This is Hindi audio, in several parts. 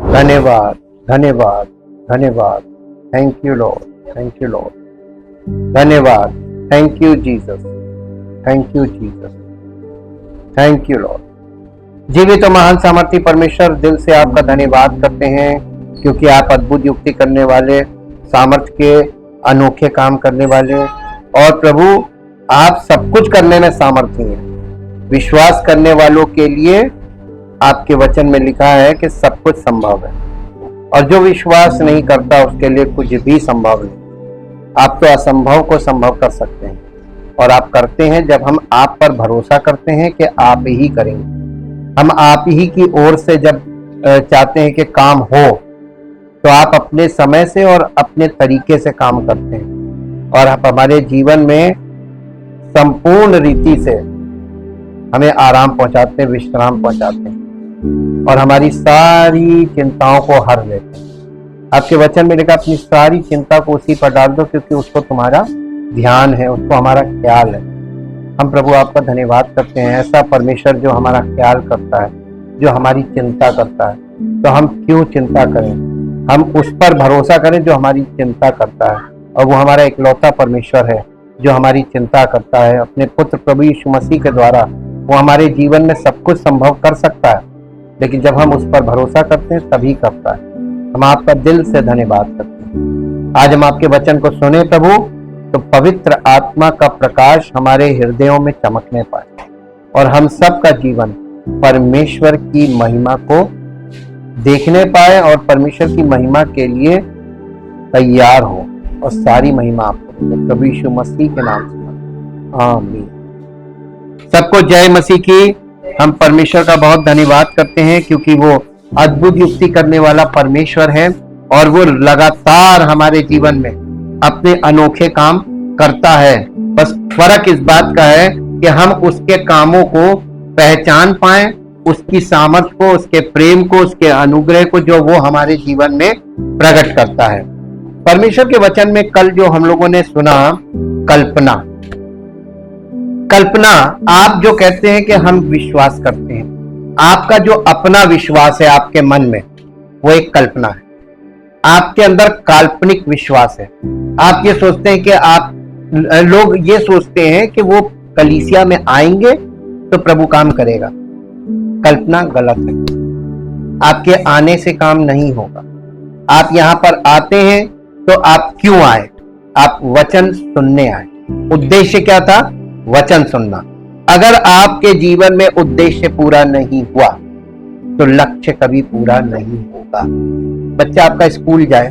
धन्यवाद, धन्यवाद, धन्यवाद। Thank you Lord, thank you Lord. धन्यवाद, thank you Jesus, thank you Jesus, thank you Lord. जीवित और महान सामर्थी परमेश्वर, दिल से आपका धन्यवाद करते हैं क्योंकि आप अद्भुत युक्ति करने वाले, सामर्थ्य के अनोखे काम करने वाले, और प्रभु आप सब कुछ करने में सामर्थ्य हैं। विश्वास करने वालों के लिए आपके वचन में लिखा है कि सब कुछ संभव है, और जो विश्वास नहीं करता उसके लिए कुछ भी संभव नहीं। आप तो असंभव को संभव कर सकते हैं, और आप करते हैं जब हम आप पर भरोसा करते हैं कि आप ही करेंगे। हम आप ही की ओर से जब चाहते हैं कि काम हो, तो आप अपने समय से और अपने तरीके से काम करते हैं, और आप हमारे जीवन में संपूर्ण रीति से हमें आराम पहुंचाते हैं, विश्राम पहुंचाते हैं, और हमारी सारी चिंताओं को हर लेते हैं। आपके वचन में लिखा, अपनी सारी चिंता को उसी पर डाल दो क्योंकि उसको तुम्हारा ध्यान है, उसको हमारा ख्याल है। हम प्रभु आपका धन्यवाद करते हैं, ऐसा परमेश्वर जो हमारा ख्याल करता है, जो हमारी चिंता करता है। तो हम क्यों चिंता करें, हम उस पर भरोसा करें जो हमारी चिंता करता है, और वो हमारा इकलौता परमेश्वर है जो हमारी चिंता करता है। अपने पुत्र प्रभु यीशु मसीह के द्वारा वो हमारे जीवन में सब कुछ संभव कर सकता है, लेकिन जब हम उस पर भरोसा करते हैं तभी करता है। हम आपका दिल से धन्यवाद करते हैं। आज हम आपके वचन को सुने प्रभु, तो पवित्र आत्मा का प्रकाश हमारे हृदयों में चमकने पाए, और हम सब का जीवन परमेश्वर की महिमा को देखने पाए, और परमेश्वर की महिमा के लिए तैयार हो, और सारी महिमा आपको प्रभु यीशु मसीह के नाम से, आमीन। सबको जय मसीह की। हम परमेश्वर का बहुत धन्यवाद करते हैं क्योंकि वो अद्भुत युक्ति करने वाला परमेश्वर है, और वो लगातार हमारे जीवन में अपने अनोखे काम करता है। बस फर्क इस बात का है कि हम उसके कामों को पहचान पाएं, उसकी सामर्थ्य को, उसके प्रेम को, उसके अनुग्रह को जो वो हमारे जीवन में प्रकट करता है। परमेश्वर के वचन में कल जो हम लोगों ने सुना, कल्पना। कल्पना, आप जो कहते हैं कि हम विश्वास करते हैं, आपका जो अपना विश्वास है आपके मन में, वो एक कल्पना है। आपके अंदर काल्पनिक विश्वास है। आप ये सोचते हैं कि लोग ये सोचते हैं कि वो कलीसिया में आएंगे तो प्रभु काम करेगा। कल्पना गलत है। आपके आने से काम नहीं होगा। आप यहां पर आते हैं तो आप क्यों आए? आप वचन सुनने आए। उद्देश्य क्या था? वचन सुनना। अगर आपके जीवन में उद्देश्य पूरा नहीं हुआ तो लक्ष्य कभी पूरा नहीं होगा। बच्चा आपका स्कूल जाए,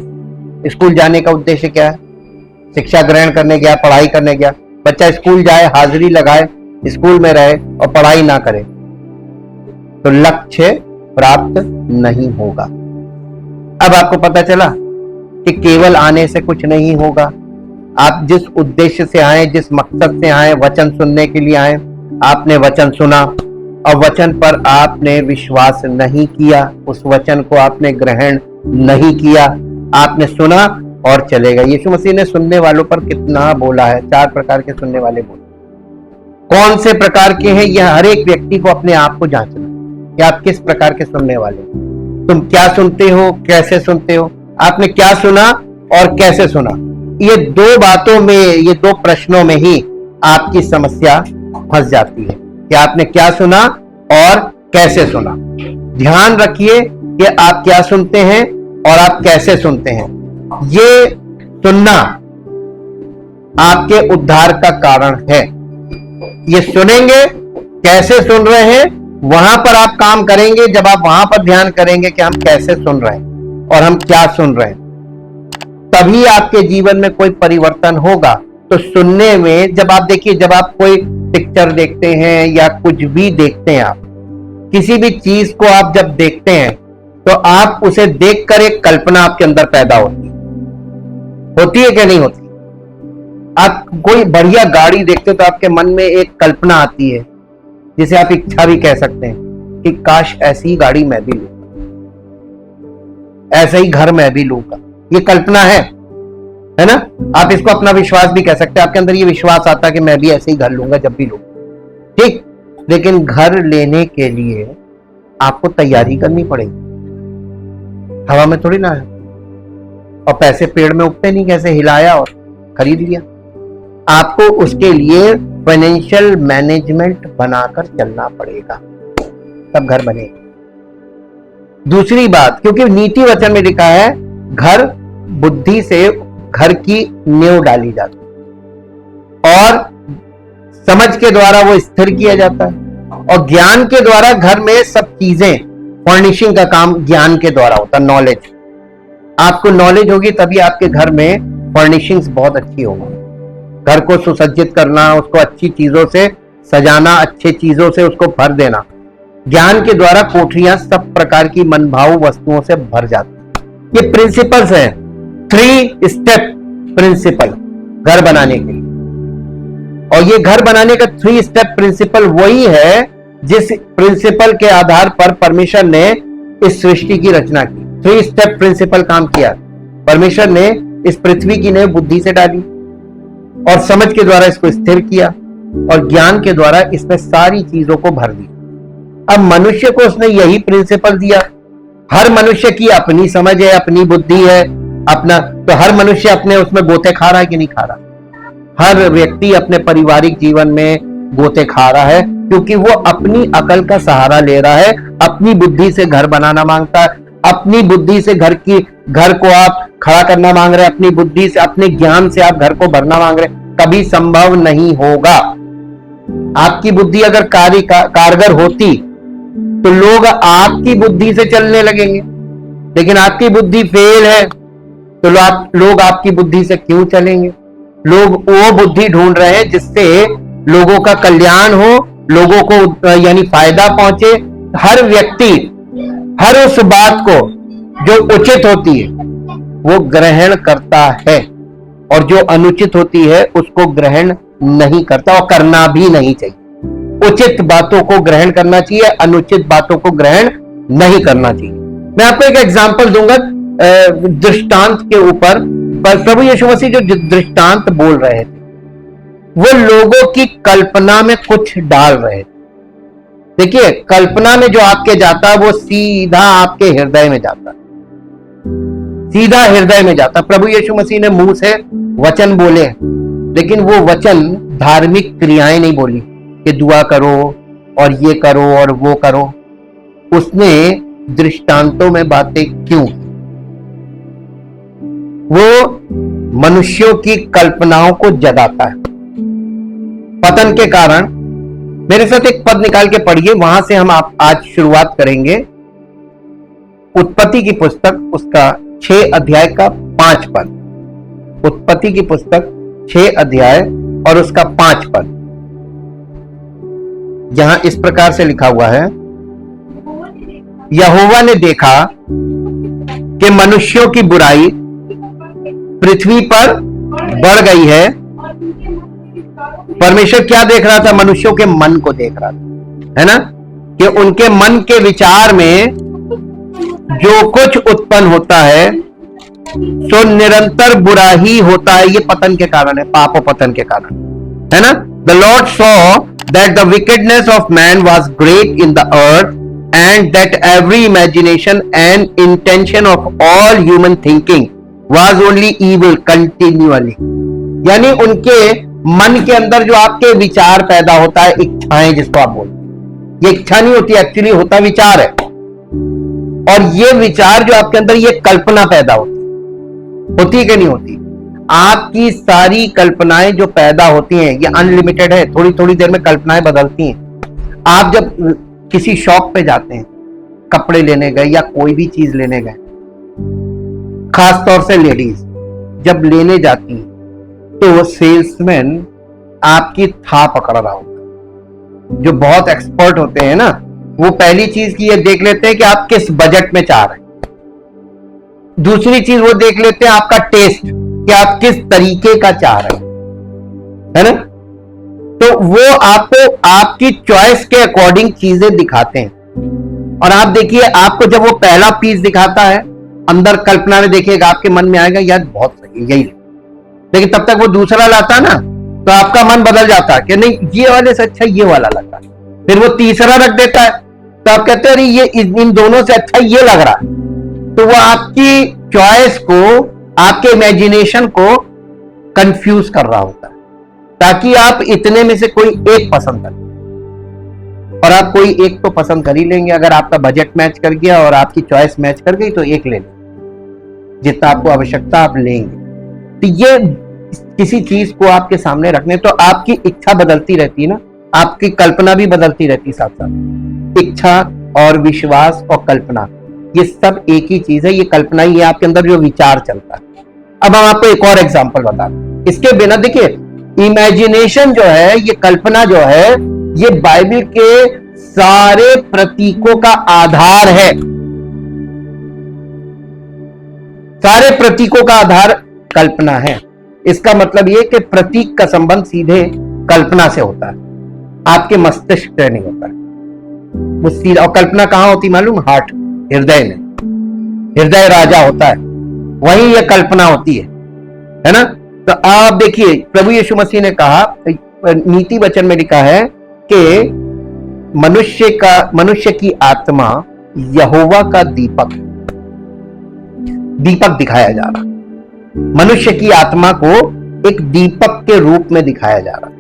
स्कूल जाने का उद्देश्य क्या है? शिक्षा ग्रहण करने गया, पढ़ाई करने गया। बच्चा स्कूल जाए, हाजिरी लगाए, स्कूल में रहे और पढ़ाई ना करे तो लक्ष्य प्राप्त नहीं होगा। अब आपको पता चला कि केवल आने से कुछ नहीं होगा। आप जिस उद्देश्य से आए, जिस मकसद से आए, वचन सुनने के लिए आए, आपने वचन सुना और वचन पर आपने विश्वास नहीं किया, उस वचन को आपने ग्रहण नहीं किया। आपने सुना और चले गए। यीशु मसीह ने सुनने वालों पर कितना बोला है? 4 प्रकार के सुनने वाले बोले। कौन से प्रकार के हैं? यह हर एक व्यक्ति को अपने आप को जांचना कि आप किस प्रकार के सुनने वाले हो। तुम क्या सुनते हो, कैसे सुनते हो? आपने क्या सुना और कैसे सुना? ये 2 बातों में, ये 2 प्रश्नों में ही आपकी समस्या फंस जाती है कि आपने क्या सुना और कैसे सुना। ध्यान रखिए कि आप क्या सुनते हैं और आप कैसे सुनते हैं। ये सुनना आपके उद्धार का कारण है। ये सुनेंगे, कैसे सुन रहे हैं, वहां पर आप काम करेंगे। जब आप वहां पर ध्यान करेंगे कि हम कैसे सुन रहे हैं और हम क्या सुन रहे हैं, तभी आपके जीवन में कोई परिवर्तन होगा। तो सुनने में, जब आप देखिए, जब आप कोई पिक्चर देखते हैं या कुछ भी देखते हैं, आप किसी भी चीज को आप जब देखते हैं तो आप उसे देखकर एक कल्पना आपके अंदर पैदा होती है कि नहीं होती? आप कोई बढ़िया गाड़ी देखते हो तो आपके मन में एक कल्पना आती है, जिसे आप इच्छा भी कह सकते हैं कि काश ऐसी ही गाड़ी मैं भी लूंगा, ऐसा ही घर मैं भी लूंगा। ये कल्पना है ना? आप इसको अपना विश्वास भी कह सकते हैं। आपके अंदर ये विश्वास आता है कि मैं भी ऐसे ही घर लूंगा जब भी लूंगा, ठीक। लेकिन घर लेने के लिए आपको तैयारी करनी पड़ेगी। हवा में थोड़ी ना है, और पैसे पेड़ में उगते नहीं, कैसे हिलाया और खरीद लिया। आपको उसके लिए फाइनेंशियल मैनेजमेंट बनाकर चलना पड़ेगा, तब घर बनेगा। दूसरी बात, क्योंकि नीति वचन में लिखा है घर बुद्धि से घर की नींव डाली जाती है और समझ के द्वारा वो स्थिर किया जाता है, और ज्ञान के द्वारा घर में सब चीजें, फर्निशिंग का काम ज्ञान के द्वारा होता है। नॉलेज, आपको नॉलेज होगी तभी आपके घर में फर्निशिंग्स बहुत अच्छी होगी। घर को सुसज्जित करना, उसको अच्छी चीजों से सजाना, अच्छी चीजों से उसको भर देना। ज्ञान के द्वारा कोठरियां सब प्रकार की मनभाऊ वस्तुओं से भर जाती। ये प्रिंसिपल्स हैं, 3 स्टेप प्रिंसिपल घर बनाने के लिए। और ये घर बनाने का 3 स्टेप प्रिंसिपल वही है जिस प्रिंसिपल के आधार पर परमेश्वर ने इस सृष्टि की रचना की। 3 स्टेप प्रिंसिपल काम किया। परमेश्वर ने इस पृथ्वी की नींव बुद्धि से डाली और समझ के द्वारा इसको स्थिर किया और ज्ञान के द्वारा इसमें सारी चीजों को भर दिया। अब मनुष्य को उसने यही प्रिंसिपल दिया। हर मनुष्य की अपनी समझ है, अपनी बुद्धि है, अपना, तो हर मनुष्य अपने उसमें गोते खा रहा है कि नहीं खा रहा? हर व्यक्ति अपने पारिवारिक जीवन में गोते खा रहा है, क्योंकि वो अपनी अकल का सहारा ले रहा है, अपनी बुद्धि से घर बनाना मांगता है, अपनी बुद्धि से घर को आप खड़ा करना मांग रहे हैं, अपनी बुद्धि से, अपने ज्ञान से आप घर को भरना मांग रहे हैं। कभी संभव नहीं होगा। आपकी बुद्धि अगर कारगर होती तो लोग आपकी बुद्धि से चलने लगेंगे, लेकिन आपकी बुद्धि फेल है तो लोग आपकी बुद्धि से क्यों चलेंगे? लोग वो बुद्धि ढूंढ रहे हैं जिससे लोगों का कल्याण हो, लोगों को यानी फायदा पहुंचे। हर व्यक्ति हर उस बात को जो उचित होती है वो ग्रहण करता है, और जो अनुचित होती है उसको ग्रहण नहीं करता, और करना भी नहीं चाहिए। उचित बातों को ग्रहण करना चाहिए, अनुचित बातों को ग्रहण नहीं करना चाहिए। मैं आपको एक एग्जांपल दूंगा दृष्टांत के ऊपर। प्रभु यीशु मसीह जो दृष्टांत बोल रहे थे वो लोगों की कल्पना में कुछ डाल रहे थे। देखिए, कल्पना में जो आपके जाता है वो सीधा आपके हृदय में जाता है, सीधा हृदय में जाता। प्रभु यीशु मसीह ने मुंह से वचन बोले, लेकिन वो वचन धार्मिक क्रियाएं नहीं बोली कि दुआ करो और ये करो और वो करो। उसने दृष्टांतों में बातें क्यों? वो मनुष्यों की कल्पनाओं को जगाता है। पतन के कारण, मेरे साथ एक पद निकाल के पढ़िए, वहां से हम आज शुरुआत करेंगे। उत्पत्ति की पुस्तक उसका 6 अध्याय का 5 पद। उत्पत्ति की पुस्तक 6 अध्याय और उसका 5 पद। यहां इस प्रकार से लिखा हुआ है, यहोवा ने देखा कि मनुष्यों की बुराई पृथ्वी पर बढ़ गई है। परमेश्वर क्या देख रहा था? मनुष्यों के मन को देख रहा था, है ना, कि उनके मन के विचार में जो कुछ उत्पन्न होता है सो निरंतर बुरा ही होता है। ये पतन के कारण है, पाप पतन के कारण, है ना। The Lord saw that the wickedness of man was great in the earth, and that every imagination and intention of all human thinking was only evil continually। यानी उनके मन के अंदर जो आपके विचार पैदा होता है, इच्छाएं जिसको आप बोलते हैं, ये इच्छा नहीं होती, एक्चुअली होता विचार है। और ये विचार जो आपके अंदर, ये कल्पना पैदा होती है कि नहीं होती? आपकी सारी कल्पनाएं जो पैदा होती हैं ये अनलिमिटेड है, थोड़ी थोड़ी देर में कल्पनाएं बदलती हैं। आप जब किसी शॉप पे जाते हैं, कपड़े लेने गए या कोई भी चीज लेने गए, खासतौर से लेडीज जब लेने जाती हैं तो सेल्समैन आपकी था पकड़ रहा होता। जो बहुत एक्सपर्ट होते हैं ना, वो पहली चीज की ये देख लेते हैं कि आप किस बजट में चाह रहे हैं। दूसरी चीज वो देख लेते हैं आपका टेस्ट, कि आप किस तरीके का चाह रहे हैं, है ना। तो वो आपको आपकी चॉइस के अकॉर्डिंग चीजें दिखाते हैं। और आप देखिए, आपको जब वो पहला पीस दिखाता है, अंदर कल्पना में देखिएगा, आपके मन में आएगा यार बहुत सही है, यही। लेकिन तब तक वो दूसरा लाता ना, तो आपका मन बदल जाता है कि नहीं, ये वाले से अच्छा ये वाला लगता है। फिर वो तीसरा रख देता है, तो आप कहते हैं अरे ये इन दोनों से अच्छा ये लग रहा है, तो वो आपकी चॉइस को, आपके इमेजिनेशन को कंफ्यूज कर रहा होता है, ताकि आप इतने में से कोई एक पसंद करें। और आप कोई एक तो पसंद कर ही लेंगे, अगर आपका बजट मैच कर गया और आपकी चॉइस मैच कर गई तो एक ले लें, जितना आपको आवश्यकता आप लेंगे। तो ये किसी चीज को आपके सामने रखने, तो आपकी इच्छा बदलती रहती है ना, आपकी कल्पना भी बदलती रहती है साथ साथ। इच्छा और विश्वास और कल्पना, ये सब एक ही चीज है। ये कल्पना ही है, आपके अंदर जो विचार चलता है। अब हम आपको एक और एग्जांपल बता दें। इसके बिना देखिए, इमेजिनेशन जो है, ये कल्पना जो है, ये बाइबल के सारे प्रतीकों का आधार है। सारे प्रतीकों का आधार कल्पना है। इसका मतलब यह कि प्रतीक का संबंध सीधे कल्पना से होता है, आपके मस्तिष्क से नहीं होता है वो सीधा। और कल्पना कहां होती मालूम? हार्ट, हृदय में। हृदय राजा होता है, वहीं यह कल्पना होती है ना। तो आप देखिए, प्रभु यीशु मसीह ने कहा, नीति वचन में लिखा है कि मनुष्य की आत्मा यहोवा का दीपक दिखाया जा रहा। मनुष्य की आत्मा को एक दीपक के रूप में दिखाया जा रहा।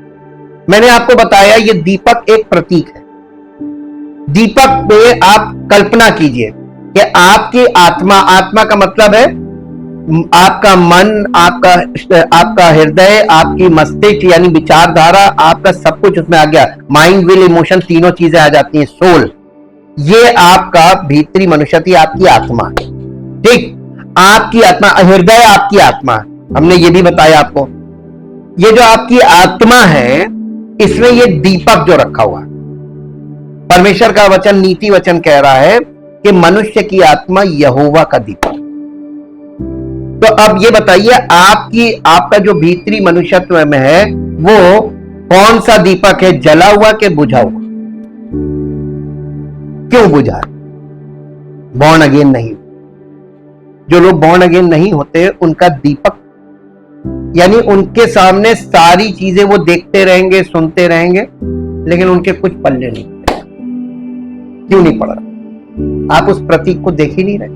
मैंने आपको बताया ये दीपक एक प्रतीक है। दीपक पे आप कल्पना कीजिए कि आपकी आत्मा का मतलब है आपका मन, आपका हृदय, आपकी मस्तिष्क यानी विचारधारा, आपका सब कुछ उसमें आ गया। माइंड, विल, इमोशन, तीनों चीजें आ जाती हैं। सोल, ये आपका भीतरी मनुष्यति, आपकी आत्मा, ठीक। आपकी आत्मा, हृदय आपकी आत्मा, हमने ये भी बताया आपको। ये जो आपकी आत्मा है, इसमें ये दीपक जो रखा हुआ है, परमेश्वर का वचन, नीति वचन कह रहा है कि मनुष्य की आत्मा यहोवा का दीपक। तो अब ये बताइए, आपका जो भीतरी मनुष्यत्व में है, वो कौन सा दीपक है? जला हुआ कि बुझा हुआ? क्यों बुझा? बॉर्न अगेन नहीं। जो लोग बॉर्न अगेन नहीं होते, उनका दीपक, यानी उनके सामने सारी चीजें वो देखते रहेंगे, सुनते रहेंगे, लेकिन उनके कुछ पल्ले नहीं। क्यों नहीं पड़ रहा? आप उस प्रतीक को देख ही नहीं रहे।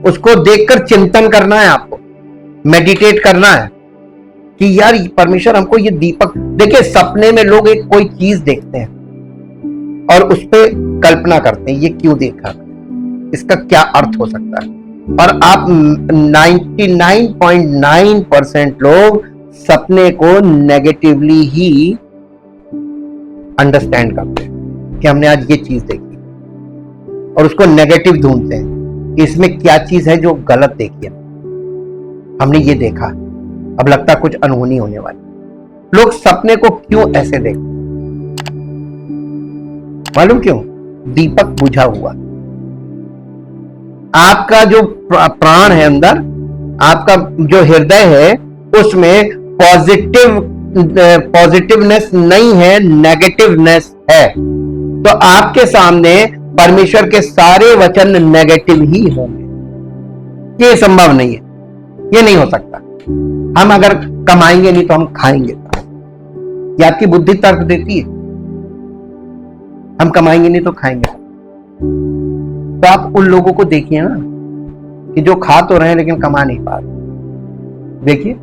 उसको देखकर चिंतन करना है, आपको मेडिटेट करना है कि यार परमेश्वर हमको ये दीपक। देखिए, सपने में लोग एक कोई चीज देखते हैं और उस पर कल्पना करते हैं, ये क्यों देखा, इसका क्या अर्थ हो सकता है। और आप 99.9% लोग सपने को नेगेटिवली ही अंडरस्टैंड करते हैं कि हमने आज ये चीज देखी, और उसको नेगेटिव ढूंढते हैं कि इसमें क्या चीज है जो गलत देखी है। हमने ये देखा, अब लगता कुछ अनहोनी होने वाली। लोग सपने को क्यों ऐसे देखते? मालूम क्यों? दीपक बुझा हुआ। आपका जो प्राण है अंदर, आपका जो हृदय है, उसमें पॉजिटिवनेस नहीं है, नेगेटिवनेस है। तो आपके सामने परमेश्वर के सारे वचन नेगेटिव ही होंगे। ये संभव नहीं है, ये नहीं हो सकता। हम अगर कमाएंगे नहीं तो हम खाएंगे। ये आपकी बुद्धि तर्क देती है, हम कमाएंगे नहीं तो खाएंगे। तो आप उन लोगों को देखिए ना कि जो खा तो रहे हैं लेकिन कमा नहीं पा रहे। देखिए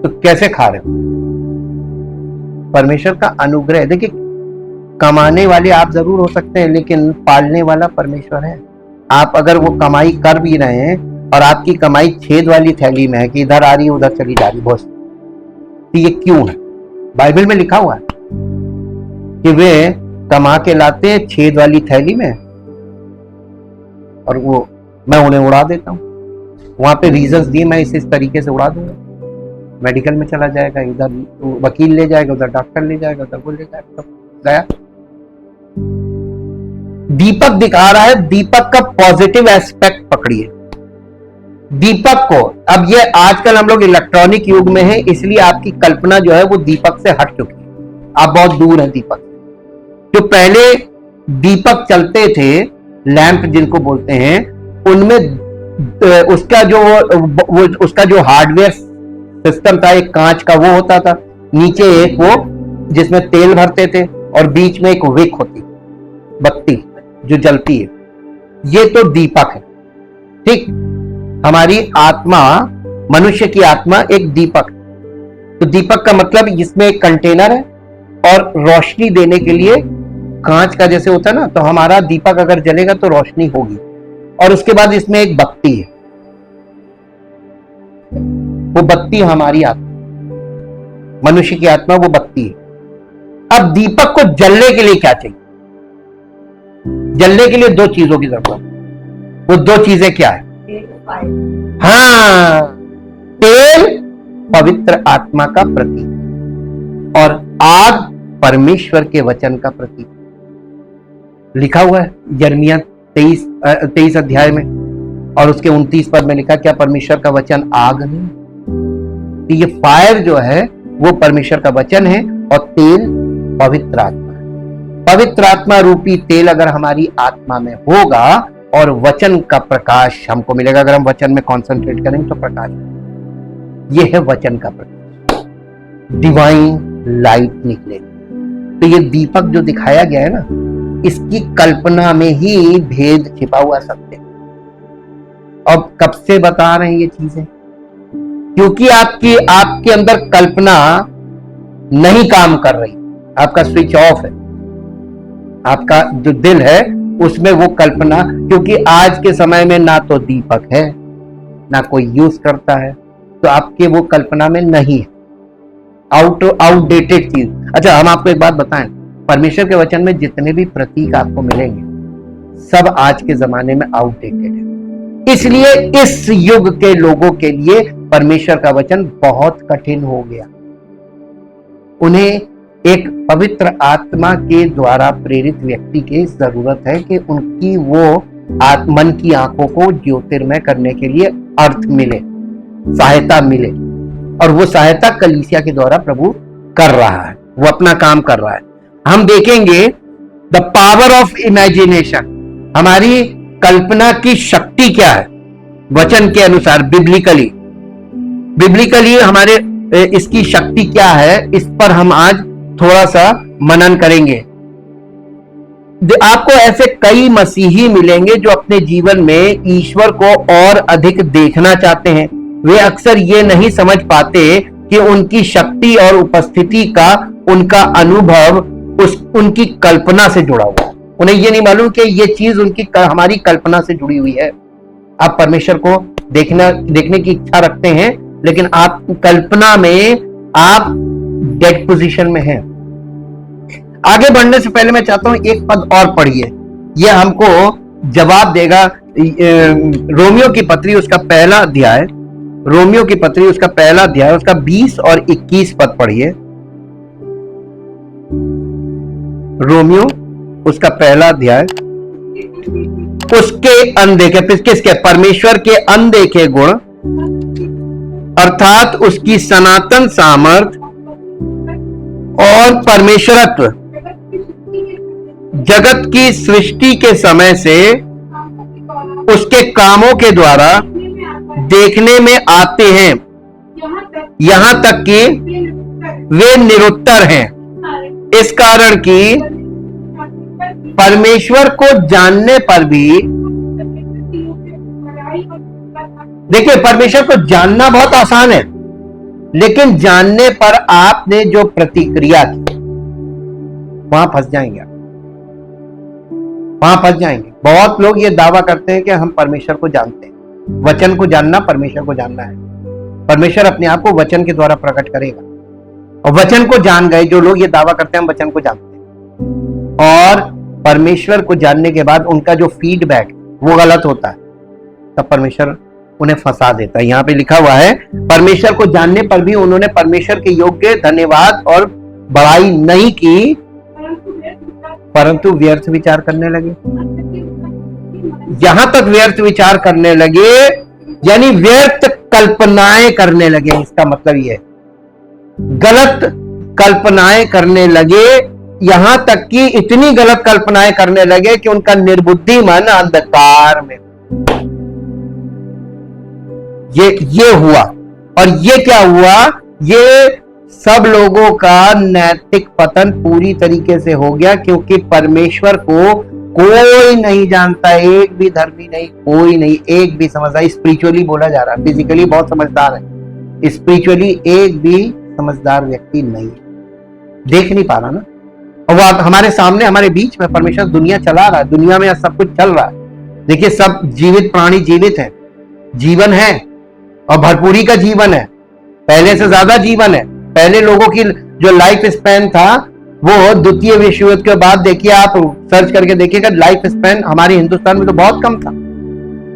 तो कैसे खा रहे हो? परमेश्वर का अनुग्रह। देखिए, कमाने वाले आप जरूर हो सकते हैं, लेकिन पालने वाला परमेश्वर है। आप अगर वो कमाई कर भी रहे हैं और आपकी कमाई छेद वाली थैली में है कि इधर आ रही है उधर चली जा रही, बहुत, तो ये क्यों है? बाइबल में लिखा हुआ है कि वे कमा के लाते हैं छेद वाली थैली में और वो मैं उन्हें उड़ा देता हूं। वहां पे रीजंस दिए, मैं इस तरीके से उड़ा दूंगा। मेडिकल में चला जाएगा, इधर वकील ले जाएगा, उधर डॉक्टर ले जाएगा, उधर वो ले जाएगा, तो गया। दीपक दिखा रहा है, दीपक का पॉजिटिव एस्पेक्ट पकड़िए दीपक को। अब ये आजकल हम लोग इलेक्ट्रॉनिक युग में है, इसलिए आपकी कल्पना जो है वो दीपक से हट चुकी है। आप बहुत दूर हैं दीपक। जो पहले दीपक चलते थे, लैंप जिनको बोलते हैं, उनमें उसका जो हार्डवेयर सिस्टम था, एक कांच का वो होता था, नीचे एक वो जिसमें तेल भरते थे और बीच में एक विक होती, बत्ती जो जलती है। ये तो दीपक है। ठीक, हमारी आत्मा, मनुष्य की आत्मा एक दीपक। तो दीपक का मतलब इसमें एक कंटेनर है और रोशनी देने के लिए कांच का जैसे होता है ना, तो हमारा दीपक अगर जलेगा तो रोशनी होगी। और उसके बाद इसमें एक बत्ती है, वो बत्ती हमारी आत्मा, मनुष्य की आत्मा वो बत्ती है। अब दीपक को जलने के लिए क्या चाहिए? जलने के लिए दो चीजों की जरूरत है। वो दो चीजें क्या है? हाँ, तेल पवित्र आत्मा का प्रतीक और आग परमेश्वर के वचन का प्रतीक। लिखा हुआ है यिर्मयाह 23 अध्याय में और उसके 29 पद में लिखा, क्या परमेश्वर का वचन आग नहीं? तो ये फायर जो है वो परमेश्वर का वचन है और तेल पवित्र आत्मा है। पवित्र आत्मा रूपी तेल अगर हमारी आत्मा में होगा और वचन का प्रकाश हमको मिलेगा, अगर हम वचन में कॉन्सेंट्रेट करेंगे तो प्रकाश, ये है वचन का प्रकाश, डिवाइन लाइट निकलेगी। तो ये दीपक जो दिखाया गया है ना, इसकी कल्पना में ही भेद छिपा हुआ सत्य। अब कब से बता रहे हैं ये चीजें? क्योंकि आपके अंदर कल्पना नहीं काम कर रही, आपका स्विच ऑफ है, आपका जो दिल है उसमें वो कल्पना, क्योंकि आज के समय में ना तो दीपक है ना कोई यूज करता है, तो आपके वो कल्पना में नहीं है, आउटडेटेड चीज। अच्छा, हम आपको एक बात बताएं, परमेश्वर के वचन में जितने भी प्रतीक आपको मिलेंगे सब आज के जमाने में आउटडेटेड है। इसलिए इस युग के लोगों के लिए परमेश्वर का वचन बहुत कठिन हो गया। उन्हें एक पवित्र आत्मा के द्वारा प्रेरित व्यक्ति की जरूरत है कि उनकी वो मन की आंखों को ज्योतिर्मय करने के लिए अर्थ मिले, सहायता मिले, और वो सहायता कलीसिया के द्वारा प्रभु कर रहा है, वो अपना काम कर रहा है। हम देखेंगे द पावर ऑफ इमेजिनेशन, हमारी कल्पना की शक्ति क्या है वचन के अनुसार, बिब्लिकली हमारे इसकी शक्ति क्या है, इस पर हम आज थोड़ा सा मनन करेंगे। आपको ऐसे कई मसीही मिलेंगे जो अपने जीवन में ईश्वर को और अधिक देखना चाहते हैं। वे अक्सर ये नहीं समझ पाते कि उनकी शक्ति और उपस्थिति का उनका अनुभव उनकी कल्पना से जुड़ा हुआ है। उन्हें ये नहीं मालूम कि ये चीज हमारी कल्पना से जुड़ी हुई है। आप परमेश्वर को देखने की इच्छा रखते हैं, लेकिन आप कल्पना में आप डेड पोजीशन में हैं। आगे बढ़ने से पहले मैं चाहता हूं एक पद और पढ़िए, यह हमको जवाब देगा। रोमियो की पत्री उसका पहला अध्याय, रोमियो की पत्री उसका पहला अध्याय, उसका 20 और 21 पद पढ़िए। रोमियो उसका पहला अध्याय, उसके अनदेखे, किसके? परमेश्वर के अनदेखे गुण अर्थात उसकी सनातन सामर्थ और परमेश्वरत्व जगत की सृष्टि के समय से उसके कामों के द्वारा देखने में आते हैं, यहां तक कि वे निरुत्तर हैं। इस कारण कि परमेश्वर को जानने पर भी, देखिए परमेश्वर को जानना बहुत आसान है, लेकिन जानने पर आपने जो प्रतिक्रिया की वहां फंस जाएंगे, वहां फंस जाएंगे। बहुत लोग ये दावा करते हैं कि हम परमेश्वर को जानते हैं। वचन को जानना परमेश्वर को जानना है। परमेश्वर अपने आप को वचन के द्वारा प्रकट करेगा, और वचन को जान गए जो लोग ये दावा करते हैं हम वचन को जानते हैं, और परमेश्वर को जानने के बाद उनका जो फीडबैक वो गलत होता है, तब परमेश्वर उन्हें फंसा देता है। यहाँ पे लिखा हुआ है, परमेश्वर को जानने पर भी उन्होंने परमेश्वर के योग्य धन्यवाद और बड़ाई नहीं की, परंतु व्यर्थ विचार करने लगे। यहां तक व्यर्थ विचार करने लगे, यानी व्यर्थ कल्पनाएं करने लगे। इसका मतलब यह गलत कल्पनाएं करने लगे, यहां तक कि इतनी गलत कल्पनाएं करने लगे कि उनका निर्बुद्धि मन अंधकार में। ये हुआ, और ये क्या हुआ? ये सब लोगों का नैतिक पतन पूरी तरीके से हो गया, क्योंकि परमेश्वर को कोई नहीं जानता, एक भी धर्मी नहीं, कोई नहीं, एक भी समझदार, स्पिरिचुअली बोला जा रहा है, फिजिकली बहुत समझदार है, स्पिरिचुअली एक भी समझदार व्यक्ति नहीं है, देख नहीं पा रहा ना। और वो हमारे सामने, हमारे बीच में परमेश्वर दुनिया चला रहा है, दुनिया में सब कुछ चल रहा है। देखिए, सब जीवित प्राणी जीवित है, जीवन है और भरपूरी का जीवन है, पहले से ज्यादा जीवन है। पहले लोगों की जो लाइफ स्पैन था वो द्वितीय विश्व युद्ध के बाद, देखिए आप सर्च करके देखिएगा, लाइफ स्पैन हमारे हिंदुस्तान में तो बहुत कम था,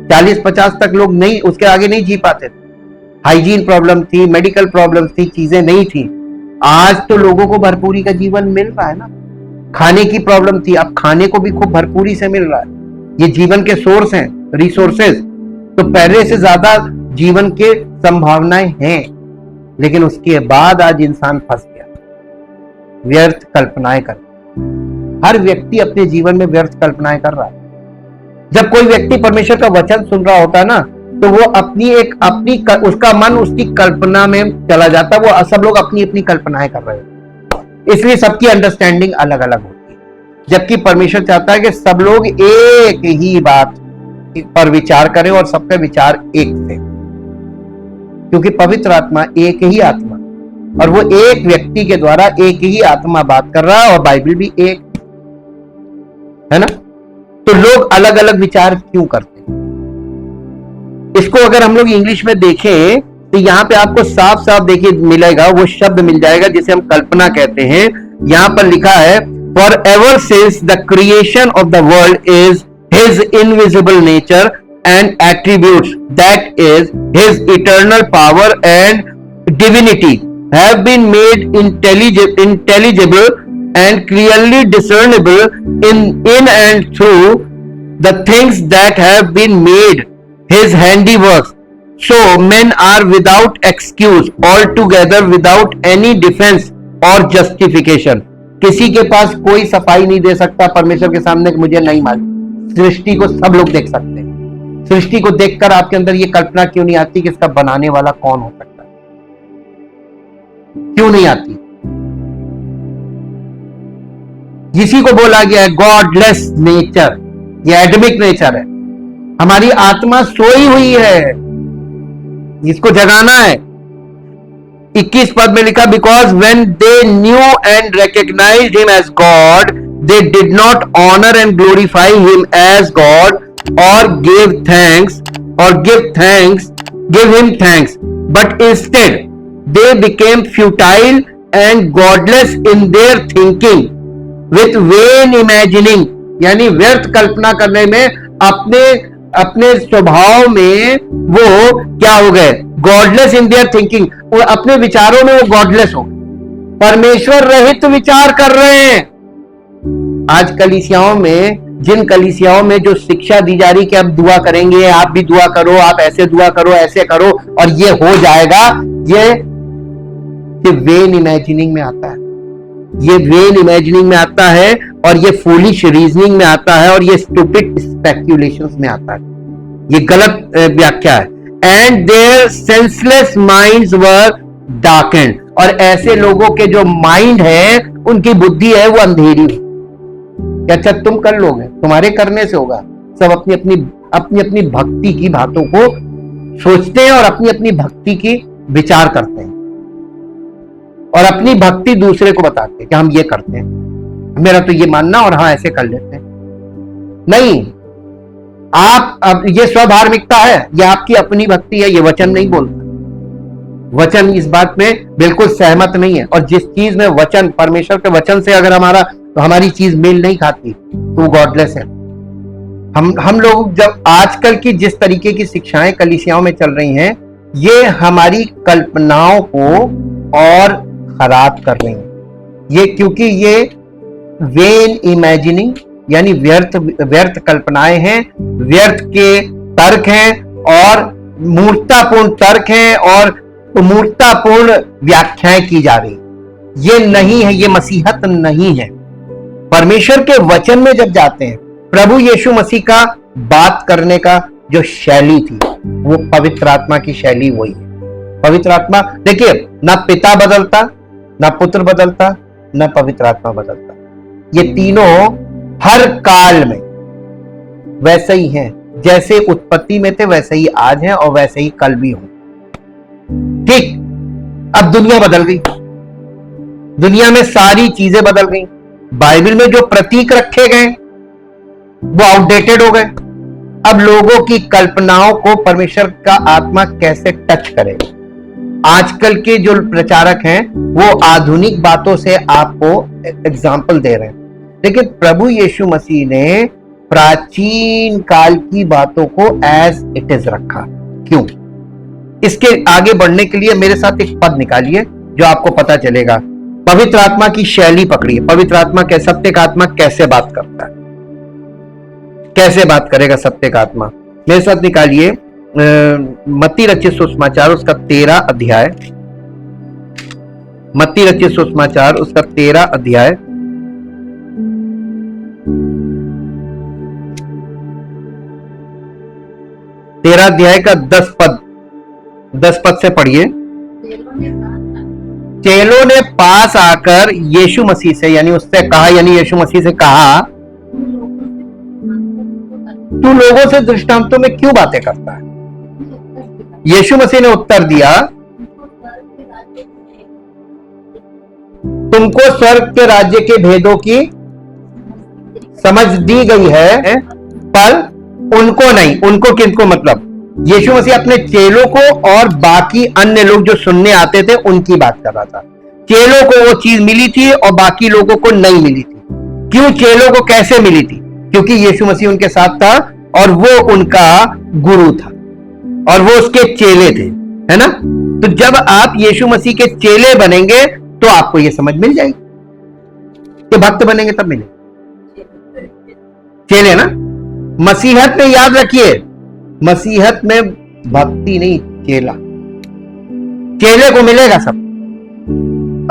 40-50 तक लोग नहीं, उसके आगे नहीं जी पाते थे। हाइजीन प्रॉब्लम थी, मेडिकल प्रॉब्लम थी, चीजें नहीं थी। आज तो लोगों को भरपूरी का जीवन मिल रहा है ना। खाने की प्रॉब्लम थी, अब खाने को भी खूब भरपूरी से मिल रहा है। ये जीवन के सोर्स हैं, रिसोर्सेज, तो पहले से ज्यादा जीवन के संभावनाएं हैं। लेकिन उसके बाद आज इंसान फंस गया, व्यर्थ कल्पनाएं कर, हर व्यक्ति अपने जीवन में व्यर्थ कल्पनाएं कर रहा है। जब कोई व्यक्ति परमेश्वर का वचन सुन रहा होता है ना, तो वो उसका मन उसकी कल्पना में चला जाता है। वो सब लोग अपनी अपनी कल्पनाएं कर रहे हैं, इसलिए सबकी अंडरस्टैंडिंग अलग अलग होती है। जबकि परमेश्वर चाहता है कि सब लोग एक ही बात पर विचार करें और सबका विचार एक से, क्योंकि पवित्र आत्मा एक ही आत्मा, और वो एक व्यक्ति के द्वारा एक ही आत्मा बात कर रहा है, और बाइबल भी एक है ना। तो लोग अलग अलग विचार क्यों करते हैं? इसको अगर हम लोग इंग्लिश में देखें तो यहां पे आपको साफ साफ देखिए मिलेगा, वो शब्द मिल जाएगा जिसे हम कल्पना कहते हैं। यहां पर लिखा है, for ever since the creation of the world is his invisible nature and attributes, that is his eternal power and divinity have been made intelligible and clearly discernible in and through the things that have been made, his handiworks. So men are without excuse, altogether without any defense or justification. किसी के पास कोई सफाई नहीं दे सकता परमेश्वर के सामने कि मुझे नहीं मालूम। सृष्टि को सब लोग देख सकते हैं। सृष्टि को देखकर आपके अंदर ये कल्पना क्यों नहीं आती कि इसका बनाने वाला कौन हो सकता है? क्यों नहीं आती? इसी को बोला गया है गॉडलेस नेचर, ये एडमिक नेचर है। हमारी आत्मा सोई हुई है, इसको जगाना है। 21 पद में लिखा, because when they knew and recognised him as God, they did not honour and glorify him as God or give him thanks, but instead they became futile and godless in their thinking with vain imagining, यानी व्यर्थ कल्पना करने में अपने स्वभाव में वो क्या हो गए? गॉडलेस इन देयर थिंकिंग, वो अपने विचारों में वो गॉडलेस हो, परमेश्वर रहित विचार कर रहे हैं। आज कलीसियाओं में, जिन कलीसियाओं में जो शिक्षा दी जा रही कि आप दुआ करेंगे, आप भी दुआ करो, आप ऐसे दुआ करो, ऐसे करो और ये हो जाएगा, ये वेन इमेजिनिंग में आता है, ये वेन इमेजिनिंग में आता है, और ये फूलिश रीजनिंग में आता है, और ये स्टूपिड स्पेक्यूलेशंस में आता है। ये गलत व्याख्या है। And their senseless minds were darkened, और ऐसे लोगों के जो माइंड है, उनकी बुद्धि है वो अंधेरी है। अच्छा तुम कर लोगे, तुम्हारे करने से होगा। सब अपनी अपनी भक्ति की बातों को सोचते हैं और अपनी अपनी भक्ति की विचार करते हैं, और अपनी भक्ति दूसरे को बताते हैं कि हम ये करते हैं, मेरा तो ये मानना, और हाँ ऐसे कर लेते हैं। नहीं, आप अब ये स्वधार्मिकता है, ये आपकी अपनी भक्ति है, ये वचन नहीं बोलता। वचन इस बात में बिल्कुल सहमत नहीं है, और जिस चीज में वचन, परमेश्वर के वचन से अगर हमारी चीज मेल नहीं खाती तो गॉडलेस है। हम लोग जब आजकल की जिस तरीके की शिक्षाएं कलीसियाओं में चल रही हैं, ये हमारी कल्पनाओं को और खराब कर रही हैं। ये क्योंकि ये वेन इमेजिनिंग यानी व्यर्थ कल्पनाएं हैं, व्यर्थ के तर्क हैं, और मूर्खतापूर्ण तर्क हैं, और मूर्खतापूर्ण व्याख्याएं की जा रही। ये नहीं है, ये मसीहत नहीं है। परमेश्वर के वचन में जब जाते हैं, प्रभु यीशु मसीह का बात करने का जो शैली थी, वो पवित्र आत्मा की शैली वही है। पवित्र आत्मा, देखिए, ना पिता बदलता, ना पुत्र बदलता, ना पवित्र आत्मा बदलता। ये तीनों हर काल में वैसे ही हैं, जैसे उत्पत्ति में थे वैसे ही आज हैं और वैसे ही कल भी होंगे। ठीक, अब दुनिया बदल गई, दुनिया में सारी चीजें बदल गई। बाइबल में जो प्रतीक रखे गए वो आउटडेटेड हो गए। अब लोगों की कल्पनाओं को परमेश्वर का आत्मा कैसे टच करेगा? आजकल के जो प्रचारक हैं वो आधुनिक बातों से आपको एग्जाम्पल दे रहे हैं, लेकिन प्रभु यीशु मसीह ने प्राचीन काल की बातों को एज इट इज रखा। क्यों? इसके आगे बढ़ने के लिए मेरे साथ एक पद निकालिए जो आपको पता चलेगा। पवित्र आत्मा की शैली पकड़िए। पवित्र आत्मा के सत्य का आत्मा कैसे बात करता है, कैसे बात करेगा सत्य का आत्मा? मेरे साथ निकालिए मत्ती रचित सुसमाचार उसका 13 अध्याय। मत्ती रचित सुसमाचार उसका 13 अध्याय 13 अध्याय का 10 पद से पढ़िए। चेलों ने पास आकर यीशु मसीह से, यानी उससे कहा, यानी यीशु मसीह से कहा, तू लोगों से दृष्टांतों में क्यों बातें करता है? यीशु मसीह ने उत्तर दिया, तुमको स्वर्ग के राज्य के भेदों की समझ दी गई है, पर उनको नहीं। उनको किनको? मतलब यीशु मसीह अपने चेलों को और बाकी अन्य लोग जो सुनने आते थे उनकी बात कर रहा था। चेलों को वो चीज मिली थी और बाकी लोगों को नहीं मिली थी। क्यों? चेलों को कैसे मिली थी? क्योंकि यीशु मसीह उनके साथ था और वो उनका गुरु था और वो उसके चेले थे, है ना? तो जब आप यीशु मसीह के चेले बनेंगे तो आपको ये समझ मिल जाएगी कि भक्त बनेंगे तब मिलेगा। चेले ना, मसीहत में याद रखिए, मसीहत में भक्ति नहीं, चेला। चेले को मिलेगा सब।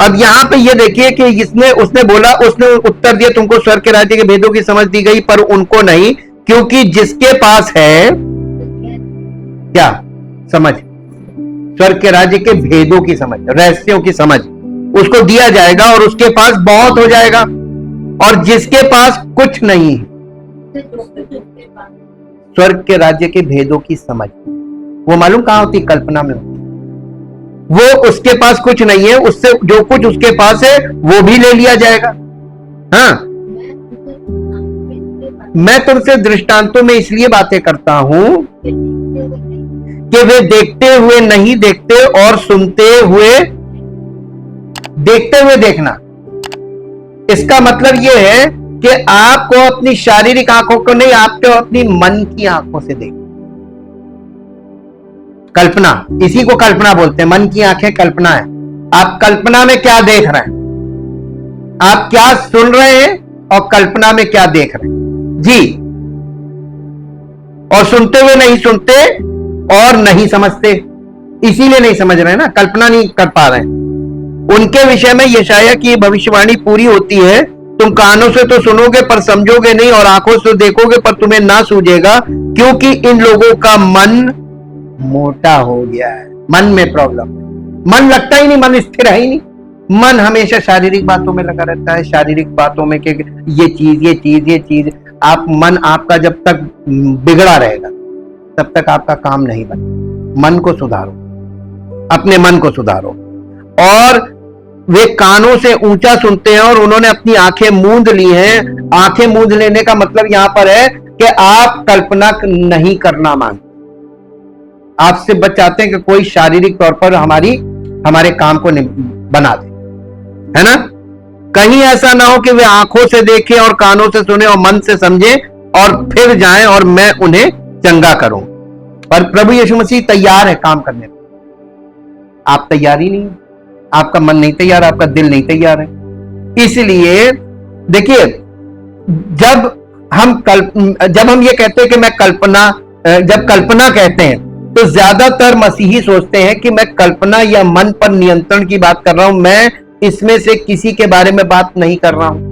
अब यहां पे ये देखिए कि उसने बोला, उसने उत्तर दिया, तुमको स्वर्ग के राज्य के भेदों की समझ दी गई पर उनको नहीं, क्योंकि जिसके पास है क्या समझ? स्वर्ग के राज्य के भेदों की समझ, रहस्यों की समझ उसको दिया जाएगा और उसके पास बहुत हो जाएगा। और जिसके पास कुछ नहीं है, स्वर्ग के राज्य के भेदों की समझ वो मालूम कहां होती? कल्पना में होती। वो उसके पास कुछ नहीं है, उससे जो कुछ उसके पास है वो भी ले लिया जाएगा। हाँ, मैं तुमसे दृष्टांतों में इसलिए बातें करता हूं कि वे देखते हुए नहीं देखते और सुनते हुए देखते हुए देखना। इसका मतलब यह है कि आपको अपनी शारीरिक आंखों को नहीं, आपको अपनी मन की आंखों से देखना। कल्पना, इसी को कल्पना बोलते हैं। मन की आंखें कल्पना है। आप कल्पना में क्या देख रहे हैं, आप क्या सुन रहे हैं और कल्पना में क्या देख रहे हैं जी। और सुनते हुए नहीं सुनते और नहीं समझते, इसीलिए नहीं समझ रहे हैं ना, कल्पना नहीं कर पा रहे हैं। उनके विषय में यशाया की भविष्यवाणी पूरी होती है, तुम कानों से तो सुनोगे पर समझोगे नहीं और आंखों से देखोगे पर तुम्हें ना सूझेगा, क्योंकि इन लोगों का मन मोटा हो गया है। मन में प्रॉब्लम, मन लगता ही नहीं, मन स्थिर है ही नहीं। मन हमेशा शारीरिक बातों में लगा रहता है, शारीरिक बातों में कि ये चीज। आप मन आपका जब तक बिगड़ा रहेगा तब तक आपका काम नहीं बनेगा। मन को सुधारो, अपने मन को सुधारो। और वे कानों से ऊंचा सुनते हैं और उन्होंने अपनी आंखें मूंद ली हैं। आंखें मूंद लेने का मतलब यहां पर है कि आप कल्पना नहीं करना मांगते, आपसे बच चाहते हैं कि कोई शारीरिक तौर पर हमारे काम को बना दे, है ना? कहीं ऐसा ना हो कि वे आंखों से देखें और कानों से सुने और मन से समझें और फिर जाएं और मैं उन्हें चंगा करूं। पर प्रभु यीशु मसीह तैयार है काम करने को। आप तैयार ही नहीं, आपका मन नहीं तैयार, आपका दिल नहीं तैयार है। इसलिए देखिए, जब हम ये कहते हैं कि जब कल्पना कहते हैं तो ज्यादातर मसीही सोचते हैं कि मैं कल्पना या मन पर नियंत्रण की बात कर रहा हूं, मैं इसमें से किसी के बारे में बात नहीं कर रहा हूं।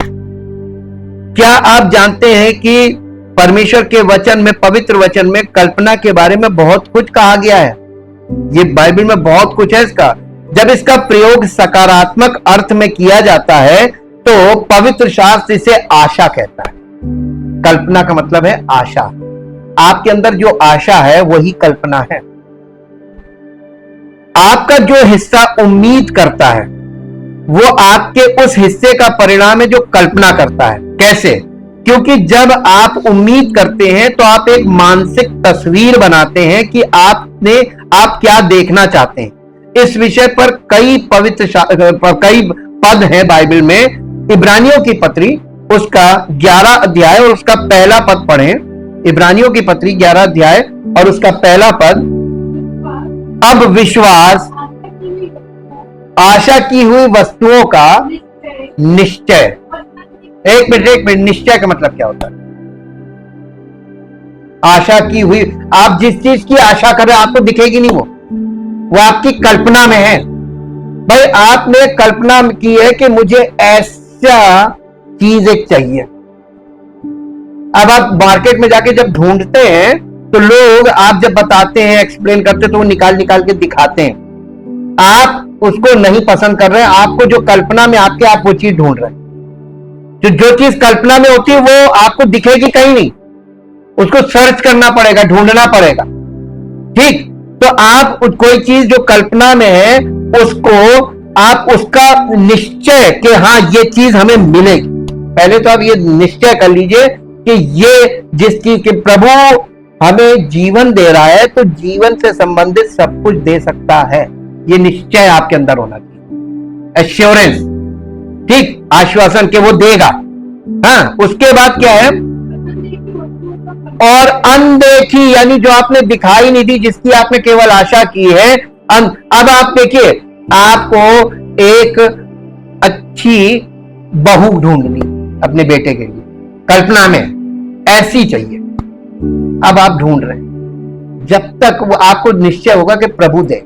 क्या आप जानते हैं कि परमेश्वर के वचन में, पवित्र वचन में कल्पना के बारे में बहुत कुछ कहा गया है? ये बाइबल में बहुत कुछ है इसका। जब इसका प्रयोग सकारात्मक अर्थ में किया जाता है तो पवित्र शास्त्र इसे आशा कहता है। कल्पना का मतलब है आशा। आपके अंदर जो आशा है वही कल्पना है। आपका जो हिस्सा उम्मीद करता है वो आपके उस हिस्से का परिणाम है जो कल्पना करता है। कैसे? क्योंकि जब आप उम्मीद करते हैं तो आप एक मानसिक तस्वीर बनाते हैं कि आप क्या देखना चाहते हैं। इस विषय पर कई पद हैं बाइबल में। इब्रानियों की पत्री उसका 11 अध्याय और उसका पहला पद पढ़ें। इब्रानियों की पत्री 11 अध्याय और उसका पहला पद। अब विश्वास आशा की हुई वस्तुओं का निश्चय। एक मिनट, निश्चय का मतलब क्या होता है? आशा की हुई, आप जिस चीज की आशा कर रहे हैं आपको दिखेगी नहीं, वो आपकी कल्पना में है। भाई आपने कल्पना की है कि मुझे ऐसा चीज एक चाहिए। अब आप मार्केट में जाके जब ढूंढते हैं तो लोग, आप जब बताते हैं, एक्सप्लेन करते हैं, तो वो निकाल निकाल के दिखाते हैं। आप उसको नहीं पसंद कर रहे हैं, आपको जो कल्पना में आपके, आप वो चीज ढूंढ रहे हैं। जो चीज कल्पना में होती है वो आपको दिखेगी कहीं नहीं, उसको सर्च करना पड़ेगा, ढूंढना पड़ेगा। ठीक? तो आप कोई चीज जो कल्पना में है उसको आप उसका निश्चय कि हाँ ये चीज हमें मिलेगी। पहले तो आप ये निश्चय कर लीजिए कि ये जिस चीज के प्रभु हमें जीवन दे रहा है तो जीवन से संबंधित सब कुछ दे सकता है। ये निश्चय आपके अंदर होना चाहिए, एश्योरेंस। ठीक? आश्वासन के वो देगा। हाँ, उसके बाद क्या है? और अनदेखी, यानी जो आपने दिखाई नहीं थी, जिसकी आपने केवल आशा की है। अब आप देखिए, आपको एक अच्छी बहू ढूंढनी अपने बेटे के लिए, कल्पना में ऐसी चाहिए। अब आप ढूंढ रहे हैं, जब तक वो आपको निश्चय होगा कि प्रभु दे,